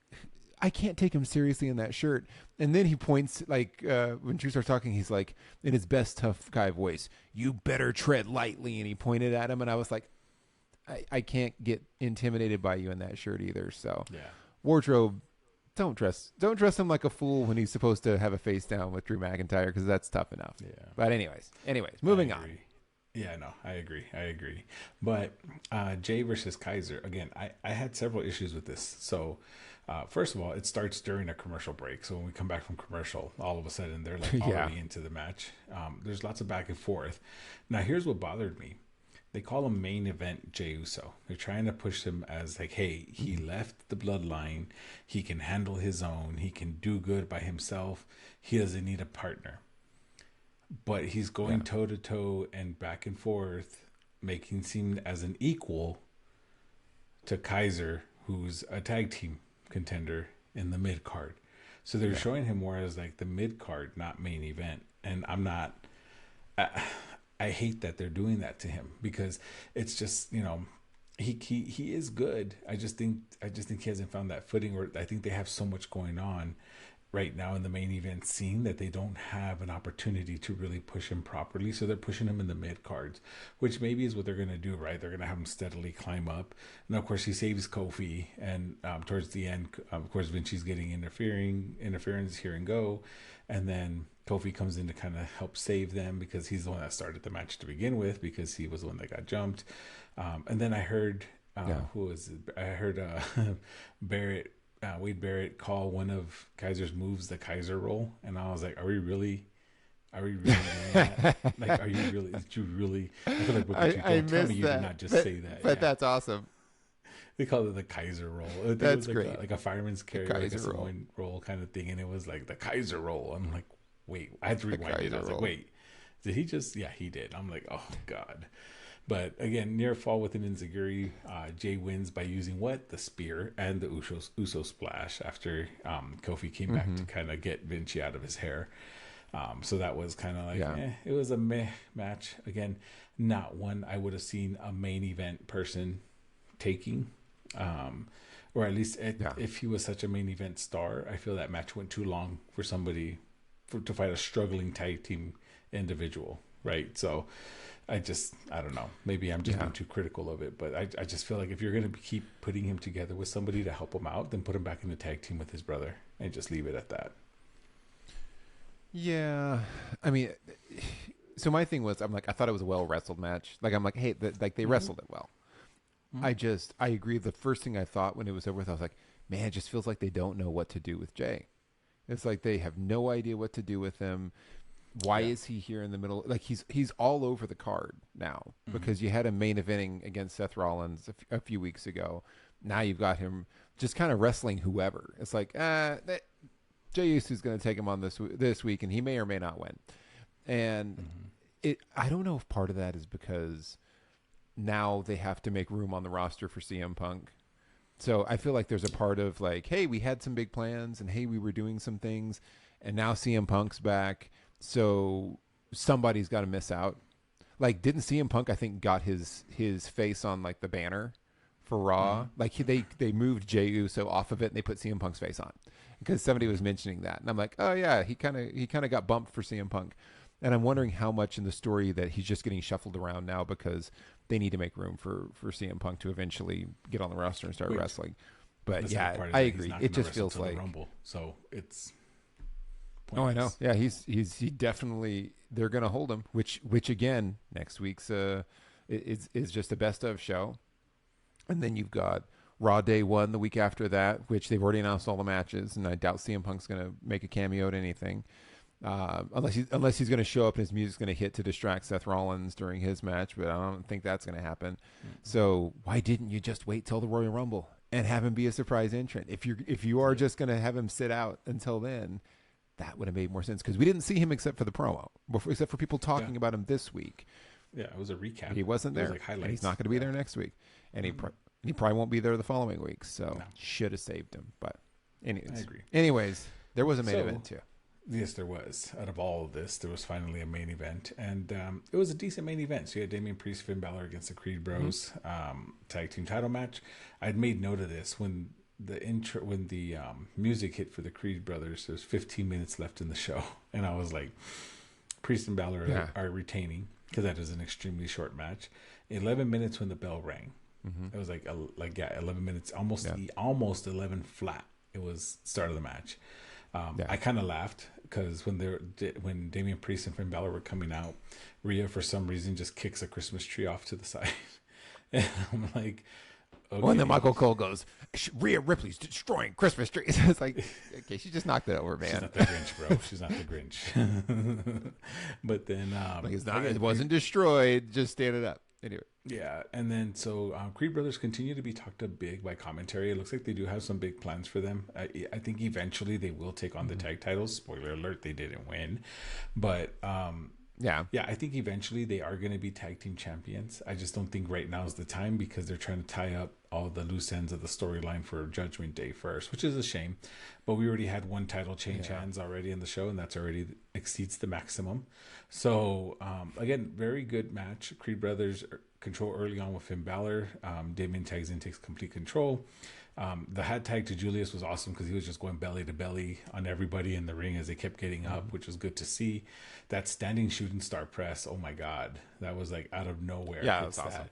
S1: I can't take him seriously in that shirt. And then he points, like, when Drew starts talking, he's like, in his best tough guy voice, "You better tread lightly." And he pointed at him, and I was like, I can't get intimidated by you in that shirt either. So, wardrobe, don't dress him like a fool when he's supposed to have a face down with Drew McIntyre, because that's tough enough. Yeah. But anyways, moving on.
S2: Yeah, no, I agree. But Jay versus Kaiser, again, I had several issues with this. So, first of all, it starts during a commercial break. So when we come back from commercial, all of a sudden they're like already into the match. There's lots of back and forth. Now, here's what bothered me. They call him main event Jey Uso. They're trying to push him as like, hey, he left the bloodline. He can handle his own. He can do good by himself. He doesn't need a partner. But he's going toe-to-toe and back and forth, making seem as an equal to Kaiser, who's a tag team contender in the mid card. So they're showing him more as like the mid card, not main event. And I'm not, I hate that they're doing that to him, because it's just, he is good. I just think he hasn't found that footing, or I think they have so much going on right now in the main event scene that they don't have an opportunity to really push him properly. So they're pushing him in the mid cards, which maybe is what they're going to do, right? They're going to have him steadily climb up. And of course, he saves Kofi. And towards the end, of course, Vinci's getting interference here and go. And then Kofi comes in to kind of help save them because he's the one that started the match to begin with, because he was the one that got jumped. And then I heard, who was it? I heard Barrett Wade Barrett call one of Kaiser's moves the Kaiser roll, and I was like, "Are we really doing that? Like, are you really? Did you really?" I feel like
S1: I
S2: tell me
S1: missed
S2: you
S1: that.
S2: did not just
S1: But,
S2: say that.
S1: but that's awesome.
S2: They called it the Kaiser roll.
S1: That's
S2: it was
S1: great.
S2: like a fireman's carry, like a
S1: Kaiser roll.
S2: Samoan roll kind of thing, and it was like the Kaiser roll. I'm like, wait, I had to rewind it. I was
S1: roll.
S2: like, wait, did he just? Yeah, he did. I'm like, oh god. But again, near fall with an enziguri. Jay wins by using the spear and the Uso splash after Kofi came back to kind of get Vinci out of his hair. So that was kind of like, it was a meh match. Again, not one I would have seen a main event person taking. Or at least if he was such a main event star, I feel that match went too long for somebody to fight a struggling tag team individual, right? So I don't know. Maybe I'm just being too critical of it, but I just feel like if you're going to keep putting him together with somebody to help him out, then put him back in the tag team with his brother and just leave it at that.
S1: Yeah. I mean, so my thing was, I thought it was a well wrestled match. Like, I'm like, hey, they wrestled it well. I agree. The first thing I thought when it was over with, I was like, man, it just feels like they don't know what to do with Jay. It's like they have no idea what to do with him. Why is he here in the middle? Like, he's all over the card now because you had him main eventing against Seth Rollins a few weeks ago. Now you've got him just kind of wrestling whoever. It's like, Jay Uso's going to take him on this week, and he may or may not win. And I don't know if part of that is because now they have to make room on the roster for CM Punk. So I feel like there's a part of like, hey, we had some big plans, and hey, we were doing some things, and now CM Punk's back. So somebody's got to miss out. Like, didn't CM Punk, I think, got his face on like the banner for Raw? Like they moved Jey Uso off of it and they put CM Punk's face on because somebody was mentioning that, and I'm like, oh yeah, he kind of got bumped for CM Punk, and I'm wondering how much in the story that he's just getting shuffled around now because they need to make room for CM Punk to eventually get on the roster and start wrestling. But yeah, I agree. It just feels like
S2: Rumble, so it's.
S1: Oh, I know. Yeah, he definitely. They're going to hold him, which again next week's is just a best of show, and then you've got Raw Day 1 the week after that, which they've already announced all the matches, and I doubt CM Punk's going to make a cameo at anything, unless he's going to show up and his music's going to hit to distract Seth Rollins during his match, but I don't think that's going to happen. So why didn't you just wait till the Royal Rumble and have him be a surprise entrant? If you are just going to have him sit out until then. That would have made more sense because we didn't see him except for the promo, except for people talking about him this week.
S2: Yeah, it was a recap.
S1: He wasn't there.
S2: Like
S1: and he's not going to be there next week, and he probably won't be there the following week. So should have saved him. But anyways, I agree. Anyways, there was a main event too.
S2: Yes, there was. Out of all of this, there was finally a main event, and it was a decent main event. So you had Damian Priest, Finn Balor against the Creed Bros tag team title match. I'd made note of this when the music hit for the Creed brothers. There's 15 minutes left in the show, and I was like, Priest and Balor are retaining because that is an extremely short match. 11 minutes when the bell rang. It was like 11 minutes, almost 11 flat. It was start of the match. I kind of laughed because when Damian Priest and Finn Balor were coming out, Rhea for some reason just kicks a Christmas tree off to the side, and I'm like. Okay.
S1: Well, and then Michael Cole goes, Rhea Ripley's destroying Christmas trees. It's like, okay, she just knocked it over, man.
S2: She's not the Grinch, bro. She's not the Grinch. But then...
S1: it wasn't destroyed, just standing up. Anyway.
S2: Yeah, and then so Creed Brothers continue to be talked up big by commentary. It looks like they do have some big plans for them. I think eventually they will take on the tag titles. Spoiler alert, they didn't win. But... Yeah, I think eventually they are going to be tag team champions. I just don't think right now is the time because they're trying to tie up all the loose ends of the storyline for Judgment Day first, which is a shame. But we already had one title change hands already in the show, and that's already exceeds the maximum. So, again, very good match. Creed Brothers control early on with Finn Balor. Damien tags in, takes complete control. The hat tag to Julius was awesome because he was just going belly to belly on everybody in the ring as they kept getting up, which was good to see. That standing shooting star press, oh my God, that was like out of nowhere.
S1: Yeah, that was awesome.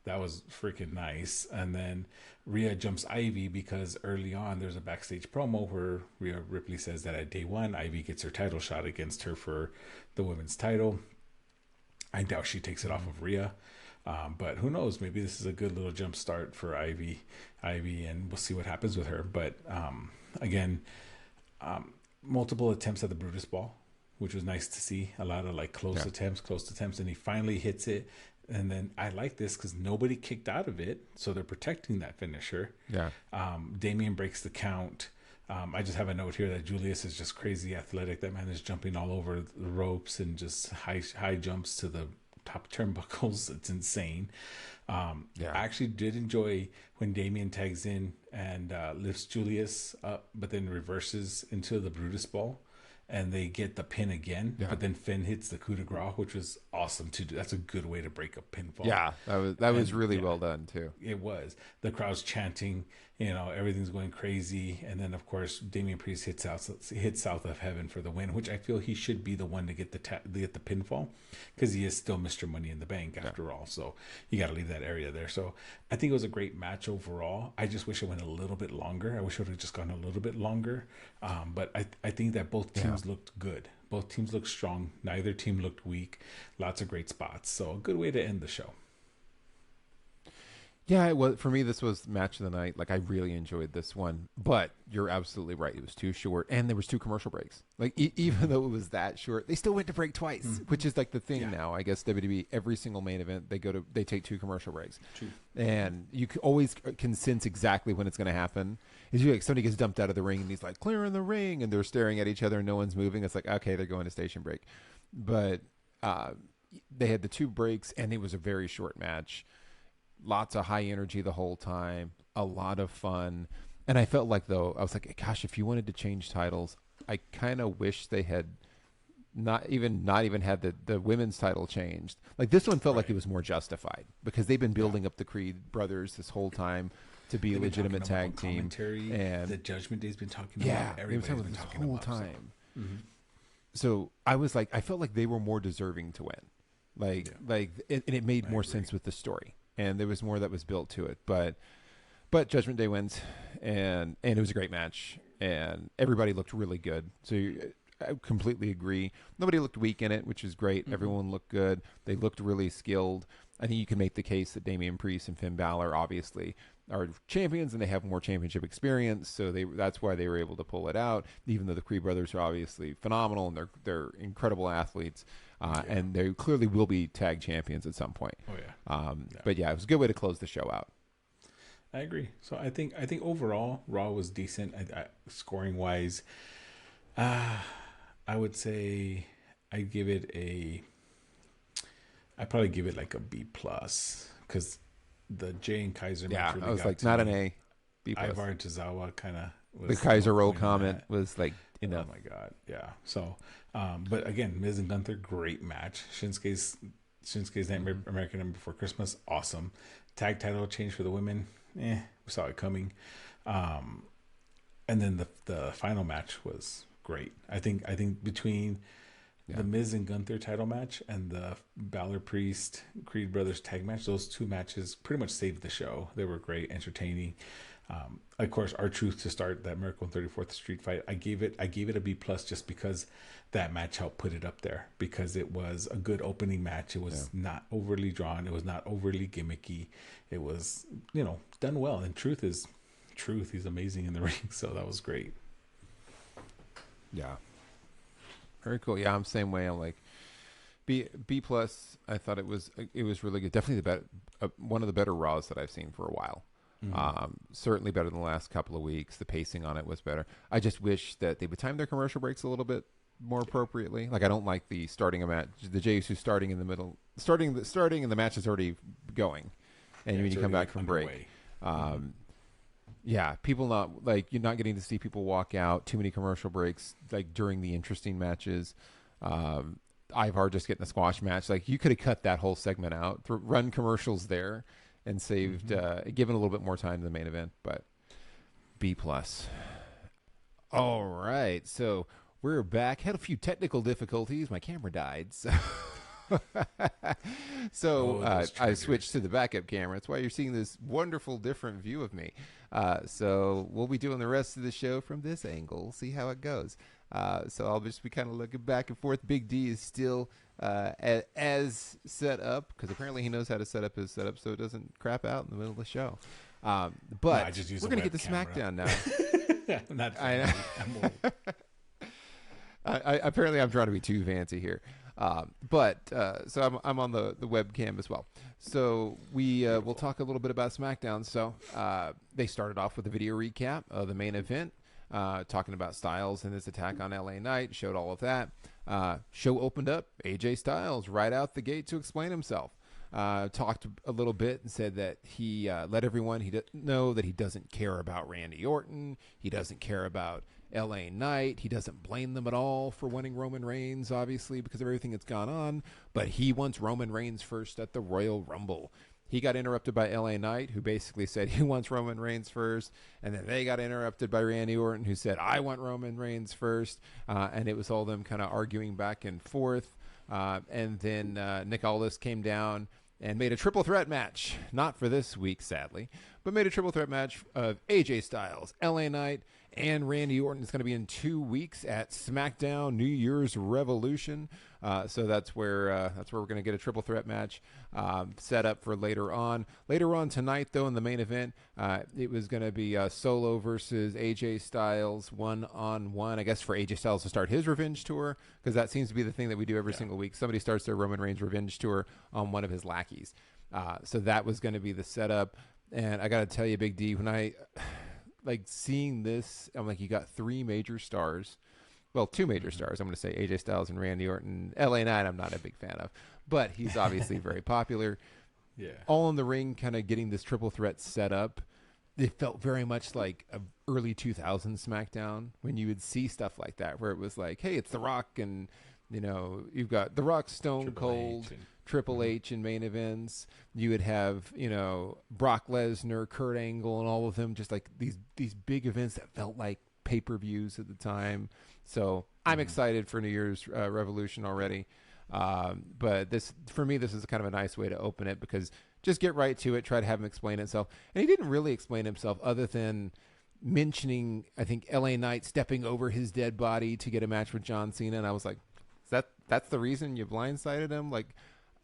S2: That was freaking nice. And then Rhea jumps Ivy because early on there's a backstage promo where Rhea Ripley says that at day one, Ivy gets her title shot against her for the women's title. I doubt she takes it off of Rhea. But who knows? Maybe this is a good little jump start for Ivy, and we'll see what happens with her. But again, multiple attempts at the Brutus Ball, which was nice to see. A lot of like close attempts, and he finally hits it. And then I like this because nobody kicked out of it, so they're protecting that finisher.
S1: Yeah.
S2: Damien breaks the count. I just have a note here that Julius is just crazy athletic. That man is jumping all over the ropes and just high jumps to the top turnbuckles. It's insane. I actually did enjoy when Damien tags in and lifts Julius up, but then reverses into the Brutus Ball. And they get the pin again, but then Finn hits the coup de grace, which was awesome to do. That's a good way to break a pinfall.
S1: Yeah, that was really well done too.
S2: It was. The crowd's chanting, everything's going crazy, and then of course Damian Priest hits South of Heaven for the win, which I feel he should be the one to get the pinfall because he is still Mr. Money in the Bank after all. So you got to leave that area there. So I think it was a great match overall. I just wish it went a little bit longer. I wish it would have just gone a little bit longer. But I think that both teams looked good. Both teams looked strong. Neither team looked weak. Lots of great spots. So a good way to end the show.
S1: Yeah, well, for me, this was match of the night. Like, I really enjoyed this one. But you're absolutely right. It was too short. And there was 2 commercial breaks. Like, even though it was that short, they still went to break twice, which is like the thing now. I guess WWE, every single main event, they take 2 commercial breaks.
S2: True.
S1: And you always can sense exactly when it's going to happen. Is like somebody gets dumped out of the ring and he's like, clearing the ring. And they're staring at each other and no one's moving. It's like, okay, they're going to station break. But they had the 2 breaks and it was a very short match. Lots of high energy the whole time, a lot of fun. And I felt like, though, I was like, gosh, if you wanted to change titles, I kind of wish they had not even had the women's title changed. Like, this one felt like it was more justified because they've been building up the Creed brothers this whole time to be a legitimate tag team. And
S2: the Judgment Day's been talking about. Everybody's been talking
S1: the whole time. So I was like, I felt like they were more deserving to win. And it made more sense with the story. And there was more that was built to it, but Judgment Day wins, and it was a great match, and everybody looked really good. So I completely agree. Nobody looked weak in it, which is great. Everyone looked good. They looked really skilled. I think you can make the case that Damian Priest and Finn Balor obviously are champions, and they have more championship experience. So that's why they were able to pull it out. Even though the Creed brothers are obviously phenomenal and they're incredible athletes. And they clearly will be tag champions at some point.
S2: Oh yeah.
S1: But yeah, it was a good way to close the show out.
S2: I agree. So I think overall Raw was decent. Scoring wise, I would say I'd probably give it like a B+ because the Jay and Kaiser match really
S1: I was
S2: got
S1: like
S2: to
S1: not
S2: me.
S1: an A, B+.
S2: Ivar Tozawa kind of
S1: The Kaiser roll comment was like,
S2: oh my God, yeah. So, but again, Miz and Gunther, great match. Shinsuke's Nightmare American Nightmare Before Christmas, awesome. Tag title change for the women, we saw it coming. And then the final match was great. I think between the Miz and Gunther title match and the Balor Priest Creed Brothers tag match, those 2 matches pretty much saved the show. They were great, entertaining. Of course, R-Truth to start that Miracle on 34th Street fight, I gave it a B+ just because that match helped put it up there, because it was a good opening match. It was not overly drawn. It was not overly gimmicky. It was, done well. And Truth. He's amazing in the ring. So that was great.
S1: Yeah. Very cool. Yeah, I'm the same way. I'm like B+. I thought it was really good. Definitely one of the better Raws that I've seen for a while. Certainly better than the last couple of weeks. The pacing on it was better. I just wish that they would time their commercial breaks a little bit more appropriately. Like, I don't like the starting a match, the JSU starting in the middle, starting and the match is already going, and when you come back from break, people you're not getting to see people walk out. Too many commercial breaks like during the interesting matches. Ivar just getting a squash match. Like, you could have cut that whole segment out, run commercials there, and saved, given a little bit more time to the main event. But B plus. All right, so we're back. Had a few technical difficulties. My camera died, so I switched to the backup camera. That's why you're seeing this wonderful, different view of me. So we'll be doing the rest of the show from this angle. See how it goes. So I'll just be kind of looking back and forth. Big D is still as set up, because apparently he knows how to set up his setup so it doesn't crap out in the middle of the show. But we're going to get to SmackDown now. I'm old. Apparently I'm trying to be too fancy here. So I'm on the webcam as well. So we'll talk a little bit about SmackDown. So they started off with a video recap of the main event, talking about Styles and his attack on LA Knight, showed all of that. Show opened up, AJ Styles right out the gate to explain himself. Talked a little bit and said that he let everyone know that he doesn't care about Randy Orton. He doesn't care about LA Knight. He doesn't blame them at all for wanting Roman Reigns, obviously, because of everything that's gone on. But he wants Roman Reigns first at the Royal Rumble. He got interrupted by LA Knight, who basically said he wants Roman Reigns first. And then they got interrupted by Randy Orton, who said, I want Roman Reigns first. And it was all them kind of arguing back and forth. And then Nick Aldis came down and made a triple threat match. Not for this week, sadly, but made a triple threat match of AJ Styles, LA Knight, and Randy Orton. It's going to be in 2 weeks at SmackDown New Year's Revolution. So that's where we're going to get a triple threat match set up for later on. Later on tonight, though, in the main event, it was going to be Solo versus AJ Styles 1-on-1. I guess for AJ Styles to start his revenge tour, because that seems to be the thing that we do every single week. Somebody starts their Roman Reigns revenge tour on one of his lackeys. So that was going to be the setup. And I got to tell you, Big D, when I seeing this, I'm like, you got 3 major stars. Well, 2 major stars. I'm going to say AJ Styles and Randy Orton. LA Knight, I'm not a big fan of, but he's obviously very popular. Yeah. All in the ring, kind of getting this triple threat set up. It felt very much like a early 2000s SmackDown when you would see stuff like that, where it was like, hey, it's The Rock, and you've got The Rock, Stone Cold, Triple H in main events. You would have, Brock Lesnar, Kurt Angle, and all of them, just like these big events that felt like pay-per-views at the time. So I'm excited for New Year's Revolution already. But for me, this is kind of a nice way to open it, because just get right to it, try to have him explain himself. And he didn't really explain himself other than mentioning, I think, LA Knight stepping over his dead body to get a match with John Cena. And I was like, that's the reason you blindsided him? Like,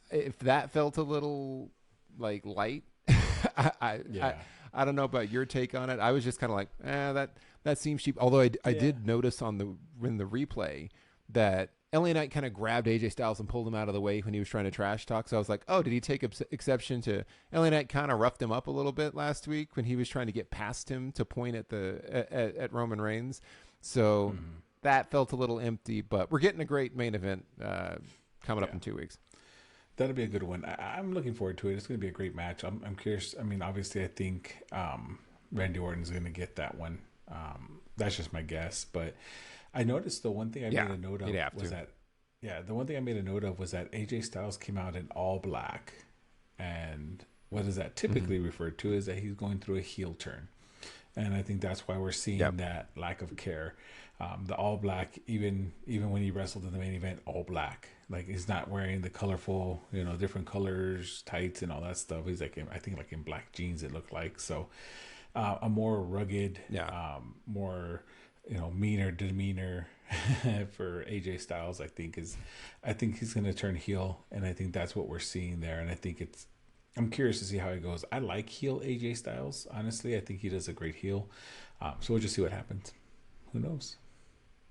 S1: if that felt a little light, I don't know about your take on it. I was just kind of like, that seems cheap. Although I did notice in the replay that LA Knight kind of grabbed AJ Styles and pulled him out of the way when he was trying to trash talk. So I was like, oh, did he take exception to LA Knight kind of roughed him up a little bit last week when he was trying to get past him to point at Roman Reigns? So that felt a little empty, but we're getting a great main event coming up in 2 weeks.
S2: That'll be a good one. I'm looking forward to it. It's going to be a great match. I'm curious. I mean, obviously, I think Randy Orton's going to get that one. That's just my guess. But I noticed the one thing I made a note of was that, the one thing I made a note of was that AJ Styles came out in all black. And what is that typically referred to is that he's going through a heel turn. And I think that's why we're seeing that lack of care. The all black, even when he wrestled in the main event, all black. Like, he's not wearing the colorful, different colors, tights and all that stuff. He's like, I think in black jeans, it looked like. So a more rugged, more, meaner demeanor for AJ Styles, I think he's going to turn heel. And I think that's what we're seeing there. And I think I'm curious to see how it goes. I like heel AJ Styles, honestly. I think he does a great heel. So we'll just see what happens. Who knows?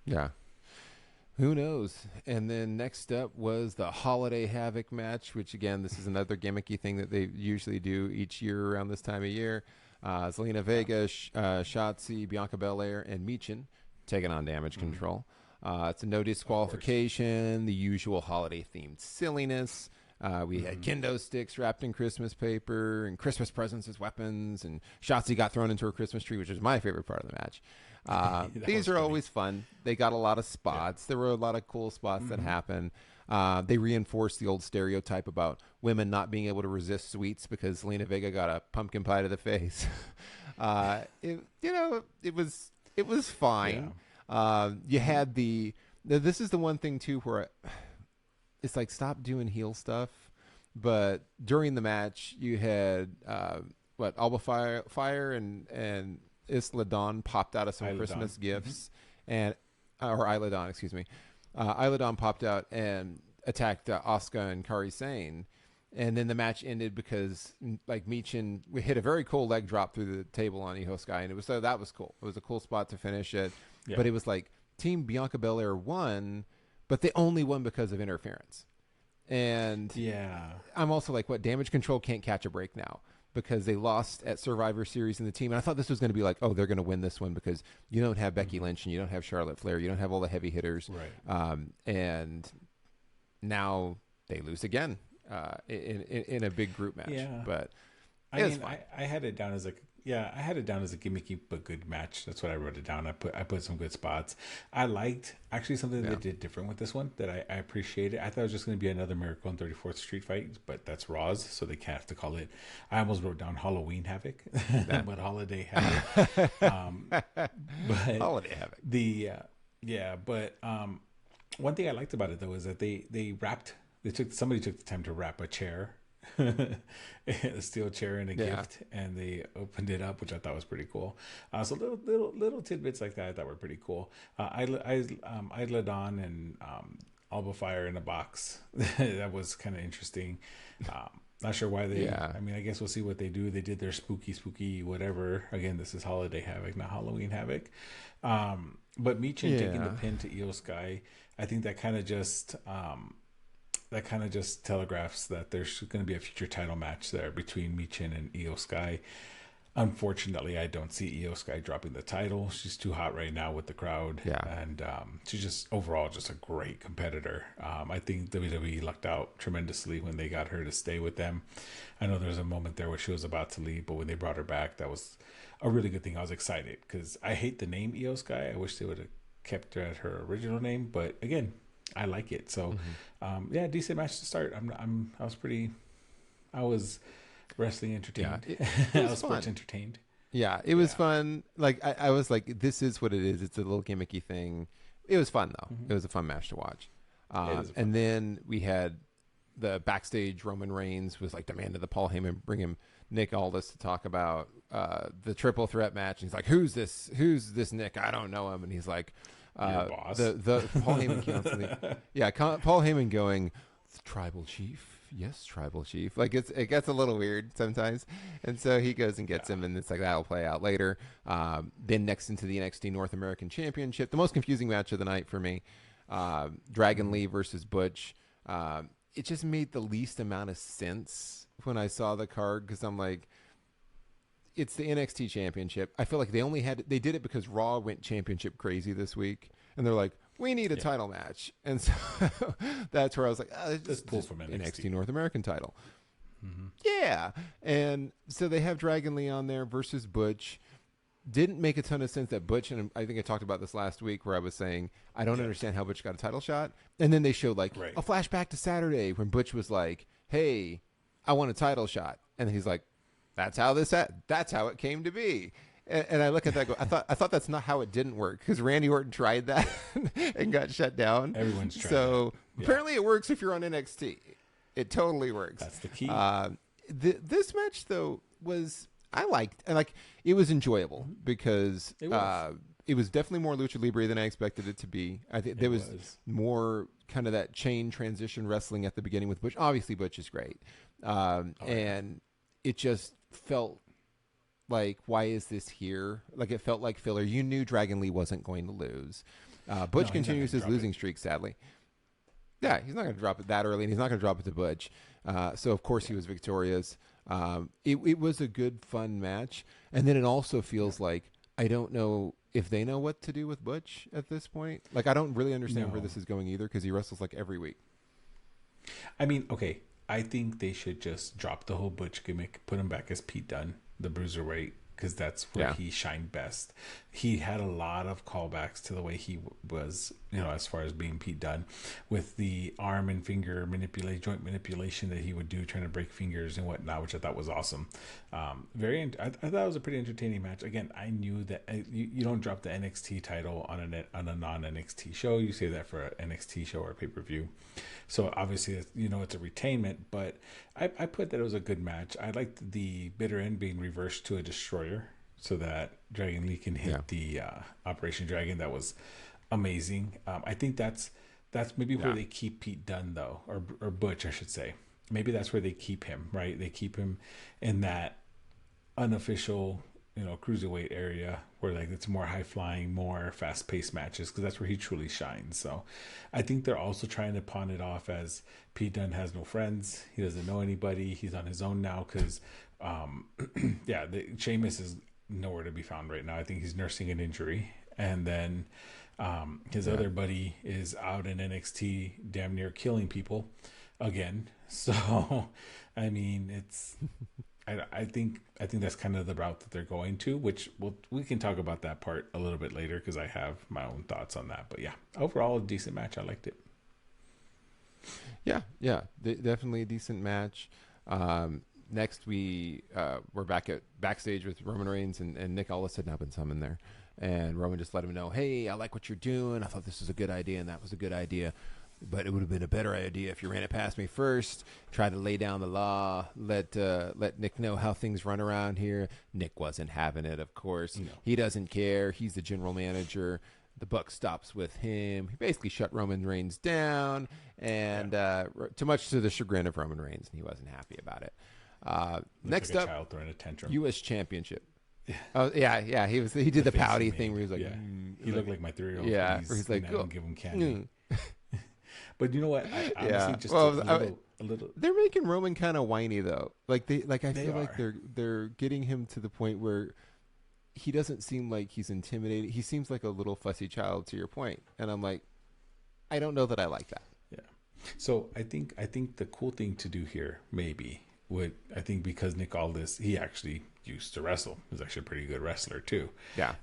S1: Yeah. Who knows? And then next up was the Holiday Havoc match, which, again, this is another gimmicky thing that they usually do each year around this time of year. Zelina Vega, Shotzi, Bianca Belair, and Michin taking on Damage Control. It's a no disqualification, the usual holiday-themed silliness. We had kendo sticks wrapped in Christmas paper and Christmas presents as weapons, and Shotzi got thrown into a Christmas tree, which is my favorite part of the match. These are always fun. They got a lot of spots. There were a lot of cool spots that happened. They reinforced the old stereotype about women not being able to resist sweets because Selena Vega got a pumpkin pie to the face. It was
S2: Yeah.
S1: fine. You had this is the one thing too where it's like stop doing heel stuff. But during the match, you had Alba Fire and Isla Dawn popped out of some
S2: Isla Dawn.
S1: Christmas gifts, and or Isla Dawn, excuse me. Isla Dawn popped out and attacked Asuka and Kairi Sane, and then the match ended because like Michin hit a very cool leg drop through the table on Io Sky, and that was cool. It was a cool spot to finish it,
S2: Yeah.
S1: but it was like Team Bianca Belair won, but they only won because of interference. And
S2: Yeah.
S1: I'm also like, what? Damage Control can't catch a break now because they lost at Survivor Series in the team. And I thought this was going to be like, oh, they're going to win this one because you don't have Becky Lynch and you don't have Charlotte Flair. You don't have all the heavy hitters.
S2: Right.
S1: And now they lose again in a big group match.
S2: Yeah.
S1: But
S2: I mean, I had it down as I had it down as a gimmicky but good match. That's what I wrote it down. I put some good spots. I liked actually something that they did different with this one that I appreciated. I thought it was just going to be another Miracle on 34th Street fight, but that's Raw's, so they can't have to call it. I almost wrote down Halloween Havoc, but Holiday Havoc. But
S1: Holiday Havoc.
S2: One thing I liked about it though is that they wrapped. Somebody took the time to wrap a chair. A steel chair and a gift, and they opened it up, which I thought was pretty cool. So little tidbits like that I thought were pretty cool. Isla Dawn and Alba Fire in a box. That was kind of interesting. Not sure why they. Yeah. I mean, I guess we'll see what they do. They did their spooky whatever. Again, this is Holiday Havoc, not Halloween Havoc. But Michin taking the pin to Io Sky, I think that kind of just. That kind of just telegraphs that there's going to be a future title match there between Michin and Io Sky. Unfortunately, I don't see Io Sky dropping the title. She's too hot right now with the crowd.
S1: Yeah.
S2: And she's just overall just a great competitor. I think WWE lucked out tremendously when they got her to stay with them. I know there's a moment there where she was about to leave, but when they brought her back, that was a really good thing. I was excited because I hate the name Io Sky. I wish they would have kept her at her original name. But again, I like it. So, decent match to start. I was wrestling entertained.
S1: Yeah,
S2: I was sports entertained.
S1: Yeah, it was fun. Like I was like, this is what it is. It's a little gimmicky thing. It was fun though. It was a fun match to watch. And then we had the backstage. Roman Reigns was like demanded the Paul Heyman bring him Nick Aldis to talk about the triple threat match. And he's like, who's this Nick? I don't know him. And he's like,
S2: boss.
S1: The Paul Heyman constantly, Paul Heyman going, tribal chief, yes, tribal chief. Like it gets a little weird sometimes, and so he goes and gets him, and it's like that'll play out later. Then next into the NXT North American Championship, the most confusing match of the night for me, Dragon Lee versus Butch. It just made the least amount of sense when I saw the card because I'm like, it's the NXT Championship. I feel like they did it because Raw went championship crazy this week, and they're like, we need a title match, and so that's where I was like, just pull from NXT North American title. Mm-hmm. Yeah, and so they have Dragon Lee on there versus Butch. Didn't make a ton of sense that Butch, and I think I talked about this last week where I was saying I don't understand how Butch got a title shot, and then they showed like a flashback to Saturday when Butch was like, hey, I want a title shot, and he's like, that's how it came to be. And I look at that and go, I thought that's not how it didn't work because Randy Orton tried that and got shut down.
S2: Everyone's tried
S1: so apparently it works if you're on NXT. It totally works.
S2: That's the key.
S1: This match though was it was enjoyable because it was definitely more lucha libre than I expected it to be. I think there was more kind of that chain transition wrestling at the beginning with Butch. Obviously Butch is great. And it just felt like, why is this here? Like it felt like filler. You knew Dragon Lee wasn't going to lose. Butch continues his losing streak, sadly. Yeah, he's not going to drop it that early, and he's not going to drop it to Butch. So of course he was victorious. It was a good, fun match, and then it also feels like I don't know if they know what to do with Butch at this point. Like I don't really understand where this is going either because he wrestles like every week.
S2: I mean, I think they should just drop the whole Butch gimmick, put him back as Pete Dunne, the bruiserweight because that's where he shined best. He had a lot of callbacks to the way he was, as far as being Pete Dunne, with the arm and finger joint manipulation that he would do, trying to break fingers and whatnot, which I thought was awesome. I thought it was a pretty entertaining match. Again, I knew that you don't drop the NXT title on a non NXT show. You save that for an NXT show or a pay-per-view. So obviously, it's a retainment, but I put that it was a good match. I liked the bitter end being reversed to a destroyer so that Dragon Lee can hit the Operation Dragon. That was amazing. I think that's maybe where they keep Pete Dunne, though, or Butch, I should say. Maybe that's where they keep him, right? They keep him in that unofficial, cruiserweight area where like it's more high flying, more fast paced matches, because that's where he truly shines. So I think they're also trying to pawn it off as Pete Dunne has no friends. He doesn't know anybody. He's on his own now because, Sheamus is nowhere to be found right now. I think he's nursing an injury. And then his other buddy is out in NXT damn near killing people again. So, I mean, it's... I think that's kind of the route that they're going to, which we can talk about that part a little bit later because I have my own thoughts on that. But yeah, overall a decent match. I liked it.
S1: Yeah, definitely a decent match. Next, we're backstage with Roman Reigns and Nick Aldis had not been summoned there, and Roman just let him know, "Hey, I like what you're doing. I thought this was a good idea, and that was a good idea." But it would have been a better idea if you ran it past me first. Try to lay down the law. Let Nick know how things run around here. Nick wasn't having it, of course. No. He doesn't care. He's the general manager. The buck stops with him. He basically shut Roman Reigns down, and too much to the chagrin of Roman Reigns, and he wasn't happy about it. Next
S2: like
S1: up,
S2: a child throwing a tantrum.
S1: U.S. Championship. Oh yeah. He did the pouty thing where he was like,
S2: he looked like my 3-year-old.
S1: Yeah, where he's like,
S2: go give him candy. But you know what? I honestly just a little.
S1: They're making Roman kind of whiny though. I feel like they're getting him to the point where he doesn't seem like he's intimidated. He seems like a little fussy child, to your point. And I'm like, I don't know that I like that.
S2: Yeah. So I think the cool thing to do here because Nick Aldis, he actually used to wrestle. He's actually a pretty good wrestler too.
S1: Yeah.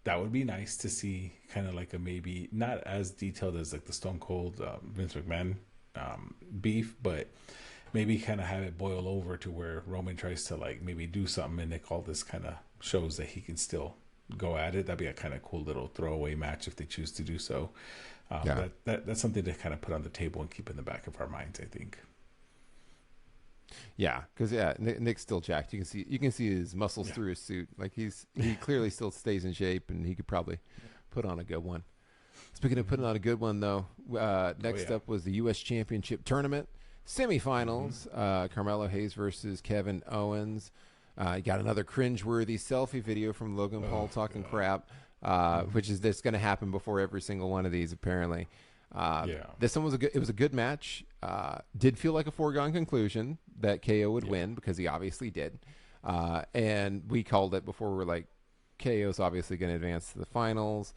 S2: That would be nice to see, kind of like a maybe not as detailed as like the Stone Cold Vince McMahon beef, but maybe kind of have it boil over to where Roman tries to like maybe do something and Nick Aldis kind of shows that he can still go at it. That'd be a kind of cool little throwaway match if they choose to do so. That's something to kind of put on the table and keep in the back of our minds, I think.
S1: Yeah, because Nick's still jacked. You can see his muscles through his suit. Like he clearly still stays in shape, and he could probably put on a good one. Speaking of putting on a good one, though, next up was the U.S. Championship Tournament semifinals. Carmelo Hayes versus Kevin Owens. You got another cringeworthy selfie video from Logan Paul talking crap, which is that's going to happen before every single one of these apparently. This one was it was a good match. Did feel like a foregone conclusion that KO would win because he obviously did. And we called it before. We were like, KO's obviously going to advance to the finals.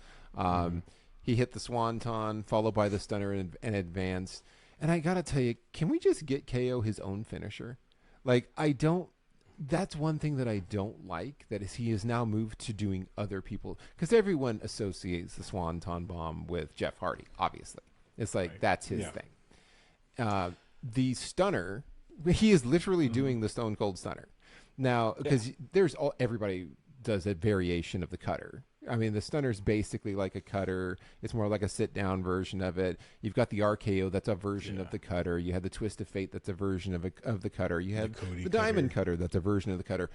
S1: He hit the swanton, followed by the stunner and advanced. And I got to tell you, can we just get KO his own finisher? Like, that's one thing that I don't like, that is he has now moved to doing other people. Because everyone associates the swanton bomb with Jeff Hardy, obviously. It's like, that's his thing. The stunner, he is literally doing the Stone Cold Stunner. Now, because everybody does a variation of the cutter. I mean, the stunner's basically like a cutter. It's more like a sit-down version of it. You've got the RKO, that's a version of the cutter. You had the Twist of Fate, that's a version of the cutter. You had the Diamond Cutter, that's a version of the cutter.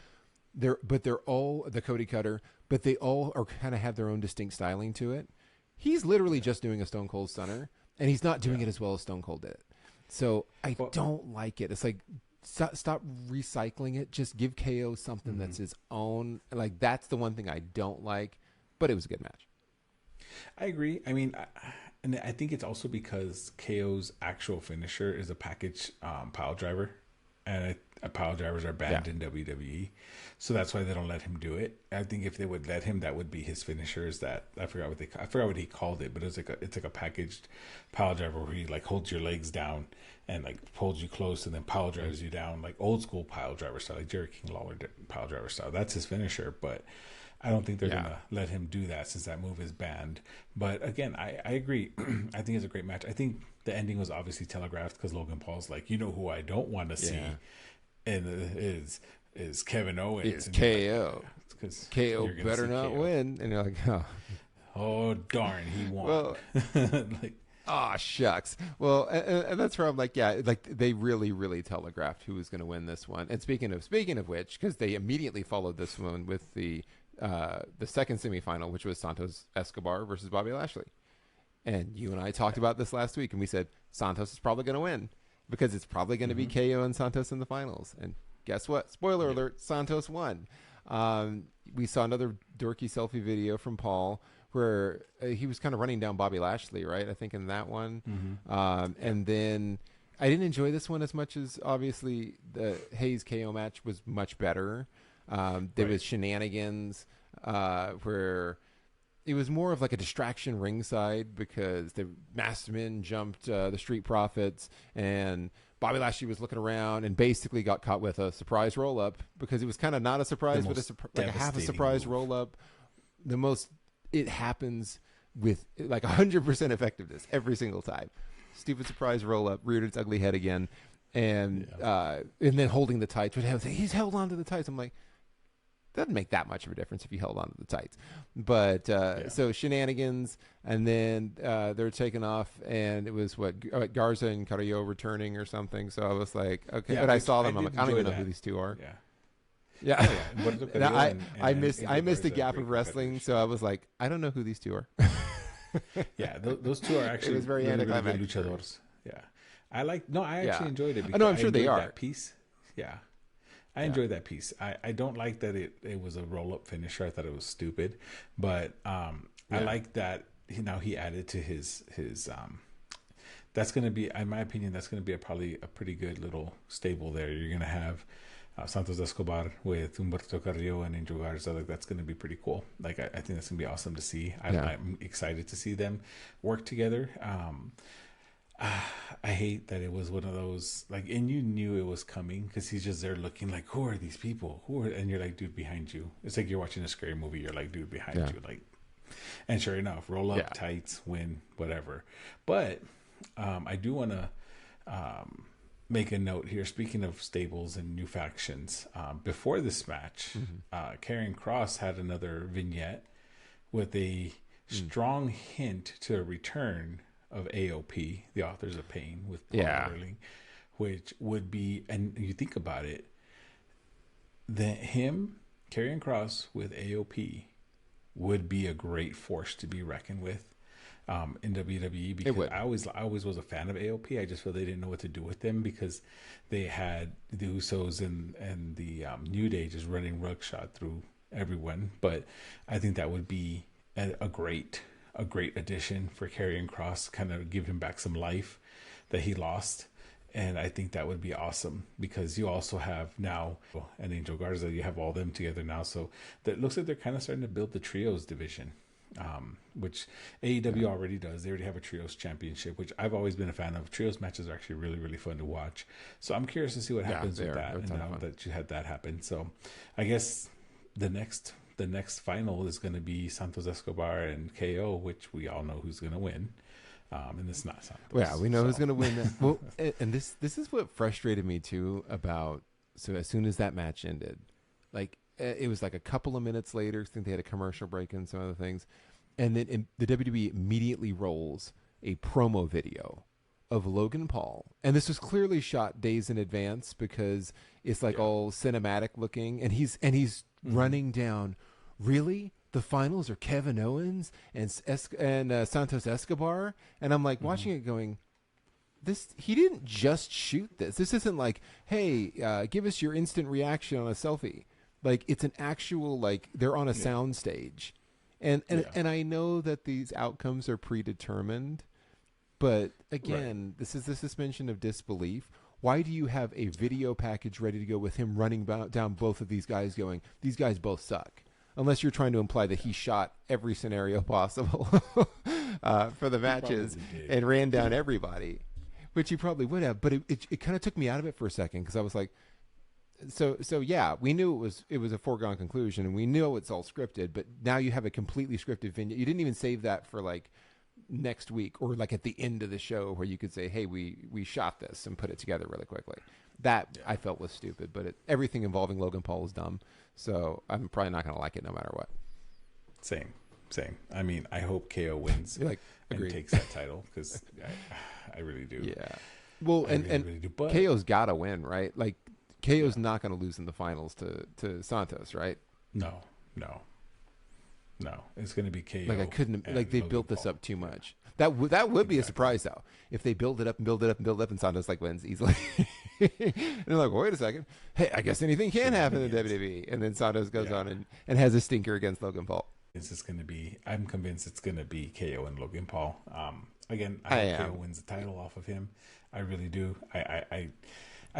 S1: They're all the Cody Cutter, but they all are kind of have their own distinct styling to it. He's literally just doing a Stone Cold Stunner, and he's not doing it as well as Stone Cold did it. So I don't like it. It's like, stop recycling it. Just give KO something that's his own. Like, that's the one thing I don't like. But it was a good match.
S2: I agree. I mean, and I think it's also because KO's actual finisher is a package pile driver, and pile drivers are banned in WWE, so that's why they don't let him do it. I think if they would let him, that would be his finisher. Is that I forgot what he called it, but it's like a packaged pile driver where he like holds your legs down and like holds you close and then pile drives you down, like old school pile driver style, like Jerry King Lawler pile driver style. That's his finisher, but I don't think they're gonna let him do that since that move is banned. But again, I agree. I think it's a great match. I think the ending was obviously telegraphed because Logan Paul's like, you know who I don't want to see, and is Kevin Owens.
S1: It's KO. Because KO better not win. And you're like,
S2: oh darn, he won.
S1: Well, like, oh shucks. Well, and that's where I'm like, like they really, really telegraphed who was going to win this one. And speaking of which, because they immediately followed this one with the second semifinal, which was Santos Escobar versus Bobby Lashley. And you and I talked about this last week, and we said Santos is probably going to win because it's probably going to be KO and Santos in the finals. And guess what? Spoiler alert, Santos won. We saw another dorky selfie video from Paul where he was kind of running down Bobby Lashley, right? I think in that one. And then I didn't enjoy this one as much as obviously the Hayes KO match was much better. There was shenanigans where it was more of like a distraction ringside because the masked men jumped the Street Profits and Bobby Lashley was looking around and basically got caught with a surprise roll-up because it was kind of not a surprise, but like a half a surprise roll-up. It happens with like 100% effectiveness every single time. Stupid surprise roll-up, reared its ugly head again, and then holding the tights. But he's held on to the tights. I'm like, doesn't make that much of a difference if you held on to the tights. But so shenanigans, and then they're taking off, and it was Garza and Carrillo returning or something. So I was like, okay. But I saw them. I'm like, I don't even know who these two are. Yeah. I missed the gap of wrestling, so I was like, I don't know who these two are.
S2: Those two are actually
S1: it was very
S2: really,
S1: anticlimactic.
S2: really good luchadors. Yeah, I actually enjoyed it.
S1: I know, I'm sure they are.
S2: That piece. Yeah. I enjoyed that piece. I don't like that it was a roll-up finisher. I thought it was stupid. But I like that he added to his that's going to be, in my opinion, that's going to be probably a pretty good little stable there. You're going to have Santos Escobar with Humberto Carrillo and Angel Garza. Like, that's going to be pretty cool. Like, I think that's going to be awesome to see. I'm excited to see them work together. I hate that it was one of those, like, and you knew it was coming because he's just there looking like, who are these people? And you're like, dude, behind you. It's like you're watching a scary movie. You're like, dude, behind you. Like, and sure enough, roll up, tights, win, whatever. But I do want to make a note here. Speaking of stables and new factions, before this match, Karrion Kross had another vignette with a strong hint to a return of AOP, the Authors of Pain, with Paul Sterling, which would be, and you think about it, Karrion Kross with AOP would be a great force to be reckoned with in WWE, because I always was a fan of AOP. I just feel they didn't know what to do with them because they had the Usos and the New Day just running roughshod through everyone. But I think that would be a great addition for Karrion Kross, kind of give him back some life that he lost. And I think that would be awesome because you also have now and Angel Garza, you have all them together now. So that looks like they're kind of starting to build the trios division, which AEW already does. They already have a trios championship, which I've always been a fan of. Trios matches are actually really, really fun to watch. So I'm curious to see what happens with that. And now that you had that happen. So I guess the next final is going to be Santos Escobar and KO, which we all know who's going to win. And it's not Santos.
S1: Yeah, we know who's going to win that. Well, and this is what frustrated me too about, so as soon as that match ended, like it was like a couple of minutes later, I think they had a commercial break and some other things. And then the WWE immediately rolls a promo video of Logan Paul. And this was clearly shot days in advance because it's like all cinematic looking. And he's running down, really? The finals are Kevin Owens and Santos Escobar? And I'm like watching it going, he didn't just shoot this. This isn't like, hey, give us your instant reaction on a selfie. Like, it's an actual, like, they're on a sound stage. And I know that these outcomes are predetermined, but again, this is the suspension of disbelief. why do you have a video package ready to go with him running down both of these guys going, these guys both suck? Unless you're trying to imply that he shot every scenario possible for the matches and ran down everybody, which he probably would have. But it kind of took me out of it for a second because I was like, so yeah, we knew it was a foregone conclusion, and we knew it's all scripted. But now you have a completely scripted vignette. You didn't even save that for like next week or like at the end of the show where you could say, hey, we shot this and put it together really quickly. That I felt was stupid, but everything involving Logan Paul is dumb. So I'm probably not going to like it no matter what.
S2: Same. I mean, I hope KO wins and takes that title because I really do.
S1: Yeah. Well, and really do, but KO's got to win, right? Like KO's not going to lose in the finals to Santos, right?
S2: No. It's going to be KO.
S1: Like I couldn't. Like they built this up too much. That would be a surprise though if they build it up and Santos like wins easily. And they're like, well, wait a second. Hey, I guess anything can happen in WWE. And then Santos goes on and has a stinker against Logan Paul.
S2: It's just going to be. I'm convinced it's going to be KO and Logan Paul. Again, I hope KO wins the title off of him. I really do. I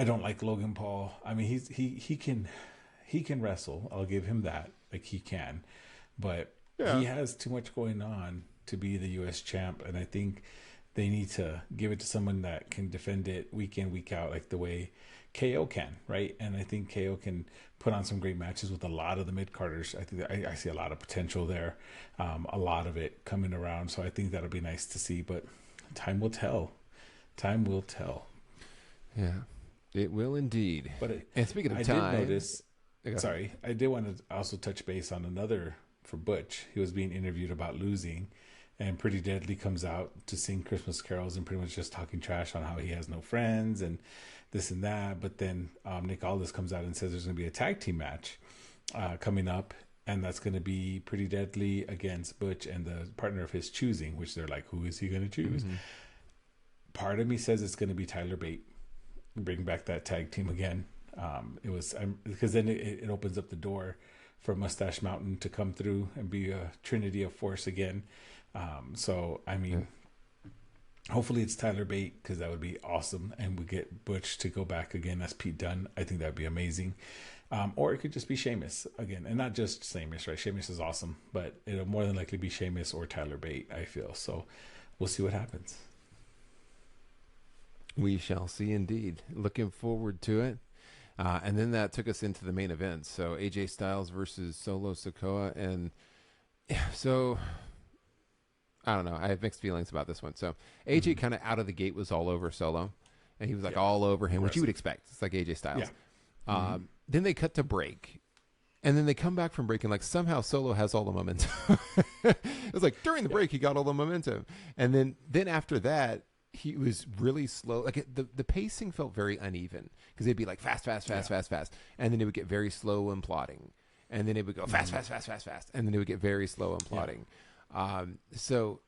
S2: don't like Logan Paul. I mean, he can wrestle. I'll give him that. Like he can, but he has too much going on to be the U.S. champ, and I think they need to give it to someone that can defend it week in, week out, like the way KO can, right? And I think KO can put on some great matches with a lot of the mid-carders. I think I see a lot of potential there, a lot of it coming around, so I think that'll be nice to see, but time will tell. Time will tell.
S1: Yeah, it will indeed. And speaking of time...
S2: I did notice... Sorry, I did want to also touch base on another for Butch. He was being interviewed about losing, and Pretty Deadly comes out to sing Christmas carols and pretty much just talking trash on how he has no friends and this and that. But then Nick Aldis comes out and says there's going to be a tag team match coming up, and that's going to be Pretty Deadly against Butch and the partner of his choosing, which they're like, who is he going to choose? Mm-hmm. Part of me says it's going to be Tyler Bate. Bring back that tag team again. Because then it opens up the door for Mustache Mountain to come through and be a trinity of force again. So I mean, hopefully it's Tyler Bate because that would be awesome, and we get Butch to go back again as Pete Dunne. I think that would be amazing. Or it could just be Sheamus again, and not just Sheamus, right? Sheamus is awesome, but it'll more than likely be Sheamus or Tyler Bate, I feel. So we'll see what happens.
S1: We shall see indeed. Looking forward to it. And then that took us into the main event. So AJ Styles versus Solo Sikoa. And so I don't know. I have mixed feelings about this one. So AJ kind of out of the gate was all over Solo. And he was like all over him, which you would expect. It's like AJ Styles. Yeah. Then they cut to break. And then they come back from break and like somehow Solo has all the momentum. It was like during the break he got all the momentum. And then after that, he was really slow. Like the pacing felt very uneven because they'd be like fast, and then it would get very slow and plodding, and then it would go fast, and then it would get very slow and plodding. So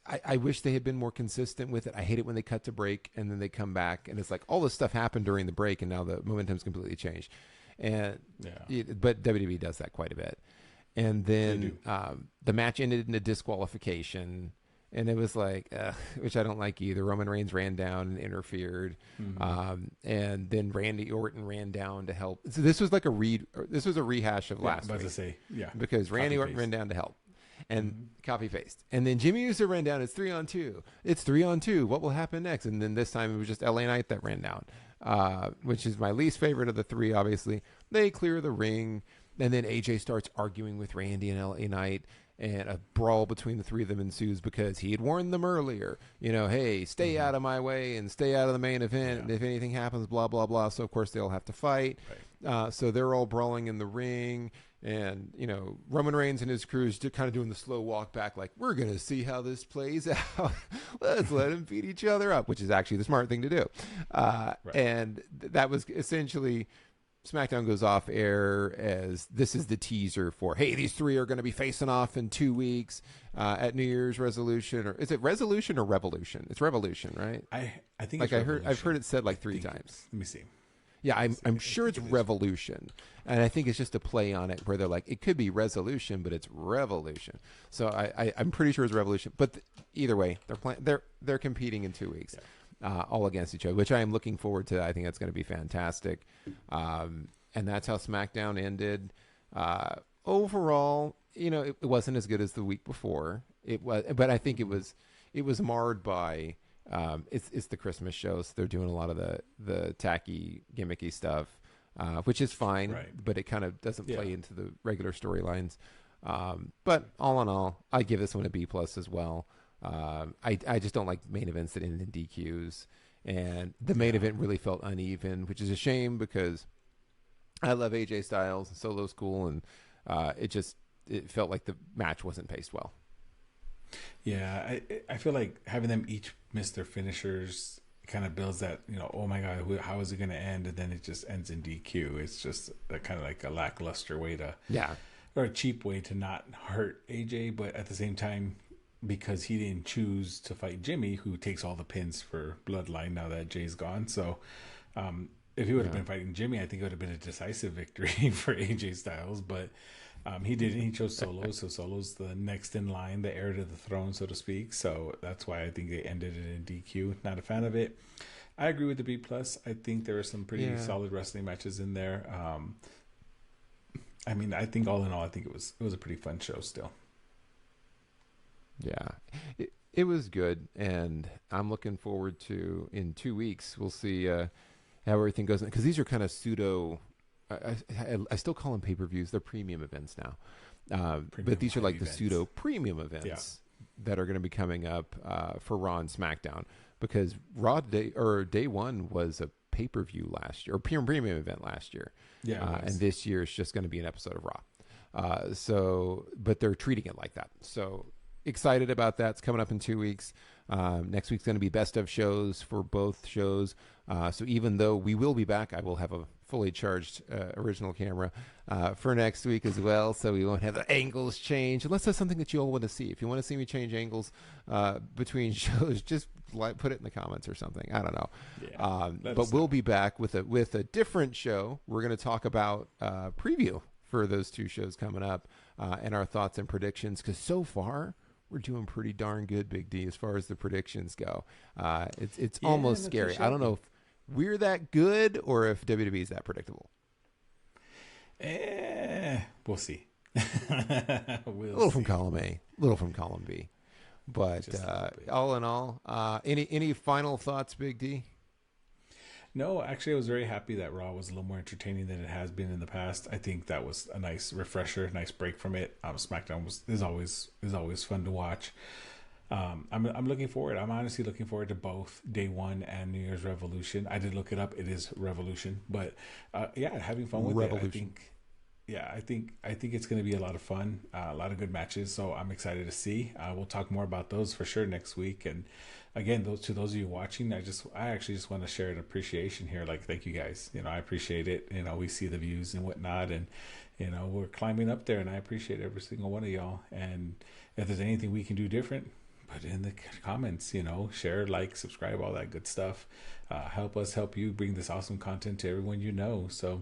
S1: I wish they had been more consistent with it. I hate it when they cut to break and then they come back and it's like all this stuff happened during the break and now the momentum's completely changed. And but WWE does that quite a bit. And then the match ended in a disqualification. And it was like, which I don't like either. Roman Reigns ran down and interfered, and then Randy Orton ran down to help. So this was like a rehash of last week. Because Randy Orton ran down to help, and copy paste. And then Jimmy Uso ran down. It's 3-on-2. It's 3-on-2. What will happen next? And then this time it was just LA Knight that ran down, which is my least favorite of the three. Obviously, they clear the ring, and then AJ starts arguing with Randy and LA Knight. And a brawl between the three of them ensues because he had warned them earlier, hey, stay out of my way and stay out of the main event. And if anything happens, blah, blah, blah. So, of course, they'll have to fight. Right. So they're all brawling in the ring. And, Roman Reigns and his crew is kind of doing the slow walk back like, we're going to see how this plays out. Let's let them beat each other up, which is actually the smart thing to do. And that was essentially... SmackDown goes off air as this is the teaser for, hey, these three are going to be facing off in 2 weeks at New Year's resolution. Or is it resolution or revolution? It's revolution, right?
S2: I think
S1: like I've heard it said like three times.
S2: Let me see.
S1: Yeah, I'm sure it's revolution. And I think it's just a play on it where they're like, it could be resolution, but it's revolution. So I'm pretty sure it's revolution. But either way, they're competing in 2 weeks. all against each other, which I am looking forward to. I think that's going to be fantastic. And that's how SmackDown ended. Overall, it wasn't as good as the week before. It was, but I think it was marred by it's the Christmas show, so they're doing a lot of the tacky, gimmicky stuff, which is fine,
S2: Right.
S1: but it kind of doesn't play into the regular storylines. But all in all, I give this one a B plus as well. I just don't like main events that end in DQs, and the main event really felt uneven, which is a shame because I love AJ Styles and Solo's cool, and it felt like the match wasn't paced well.
S2: Yeah, I feel like having them each miss their finishers kind of builds that, oh my God, how is it going to end? And then it just ends in DQ. It's just kind of like a lackluster way to, or a cheap way to not hurt AJ, but at the same time, because he didn't choose to fight Jimmy, who takes all the pins for Bloodline now that Jay's gone. So if he would have been fighting Jimmy, I think it would have been a decisive victory for AJ Styles, but he didn't. He chose Solo, so Solo's the next in line, the heir to the throne, so to speak. So that's why I think they ended it in DQ. Not a fan of it. I agree with the B plus. I think there are some pretty solid wrestling matches in there. I mean, I think all in all, I think it was a pretty fun show still.
S1: Yeah, it was good, and I'm looking forward to in 2 weeks we'll see how everything goes, because these are kind of pseudo. I still call them pay-per-views. They're premium events now, but these are like the pseudo premium events that are going to be coming up for Raw and SmackDown, because Raw day one was a pay-per-view last year, or premium event last year, and this year is just going to be an episode of Raw. But they're treating it like that. So excited about that. It's coming up in 2 weeks. Next week's going to be best of shows for both shows. So even though we will be back, I will have a fully charged original camera for next week as well. So we won't have the angles change, unless that's something that you all want to see. If you want to see me change angles between shows, just put it in the comments or something. I don't know. But we'll be back with a different show. We're going to talk about preview for those two shows coming up and our thoughts and predictions, because so far we're doing pretty darn good, Big D, as far as the predictions go. It's almost scary. I don't know if we're that good or if WWE is that predictable.
S2: We'll see.
S1: A little from column A, a little from column B. But all in all, any final thoughts, Big D?
S2: No, actually, I was very happy that Raw was a little more entertaining than it has been in the past. I think that was a nice refresher, nice break from it. SmackDown is always fun to watch. I'm looking forward. I'm honestly looking forward to both Day One and New Year's Revolution. I did look it up; it is Revolution, but having fun with
S1: Revolution.
S2: I think it's going to be a lot of fun, a lot of good matches. So I'm excited to see. We'll talk more about those for sure next week. And again, those of you watching, I actually just want to share an appreciation here. Like, thank you guys. I appreciate it. We see the views and whatnot, and we're climbing up there, and I appreciate every single one of y'all. And if there's anything we can do different, put it in the comments. Share, like, subscribe, all that good stuff. Help us help you bring this awesome content to everyone you know. So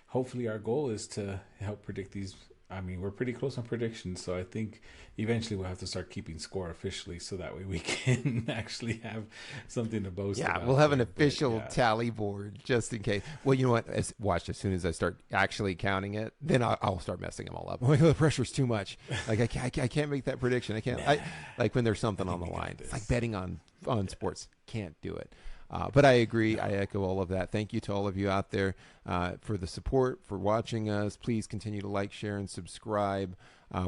S2: hopefully our goal is to help predict these. I mean, we're pretty close on predictions, so I think eventually we'll have to start keeping score officially, so that way we can actually have something to boast about.
S1: Yeah, we'll have an official tally board just in case. Well, you know what? Watch, as soon as I start actually counting it, then I'll start messing them all up. Oh, the pressure's too much. Like, I can't make that prediction. I can't. Like when there's something on the line. It's like betting on sports. Can't do it. But I agree. No. I echo all of that. Thank you to all of you out there for the support, for watching us. Please continue to like, share, and subscribe.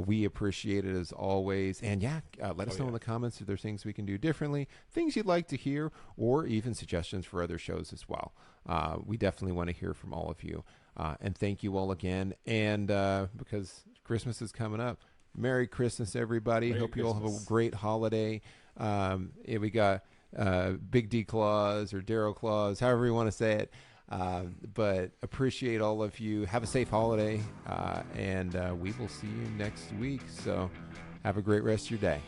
S1: We appreciate it as always. And let us know in the comments if there's things we can do differently, things you'd like to hear, or even suggestions for other shows as well. We definitely want to hear from all of you. And thank you all again. And because Christmas is coming up, Merry Christmas, everybody. Hope you all have a great holiday. We got Big D Claus or Daryl Claus, however you want to say it. But appreciate all of you. Have a safe holiday, and we will see you next week. So have a great rest of your day.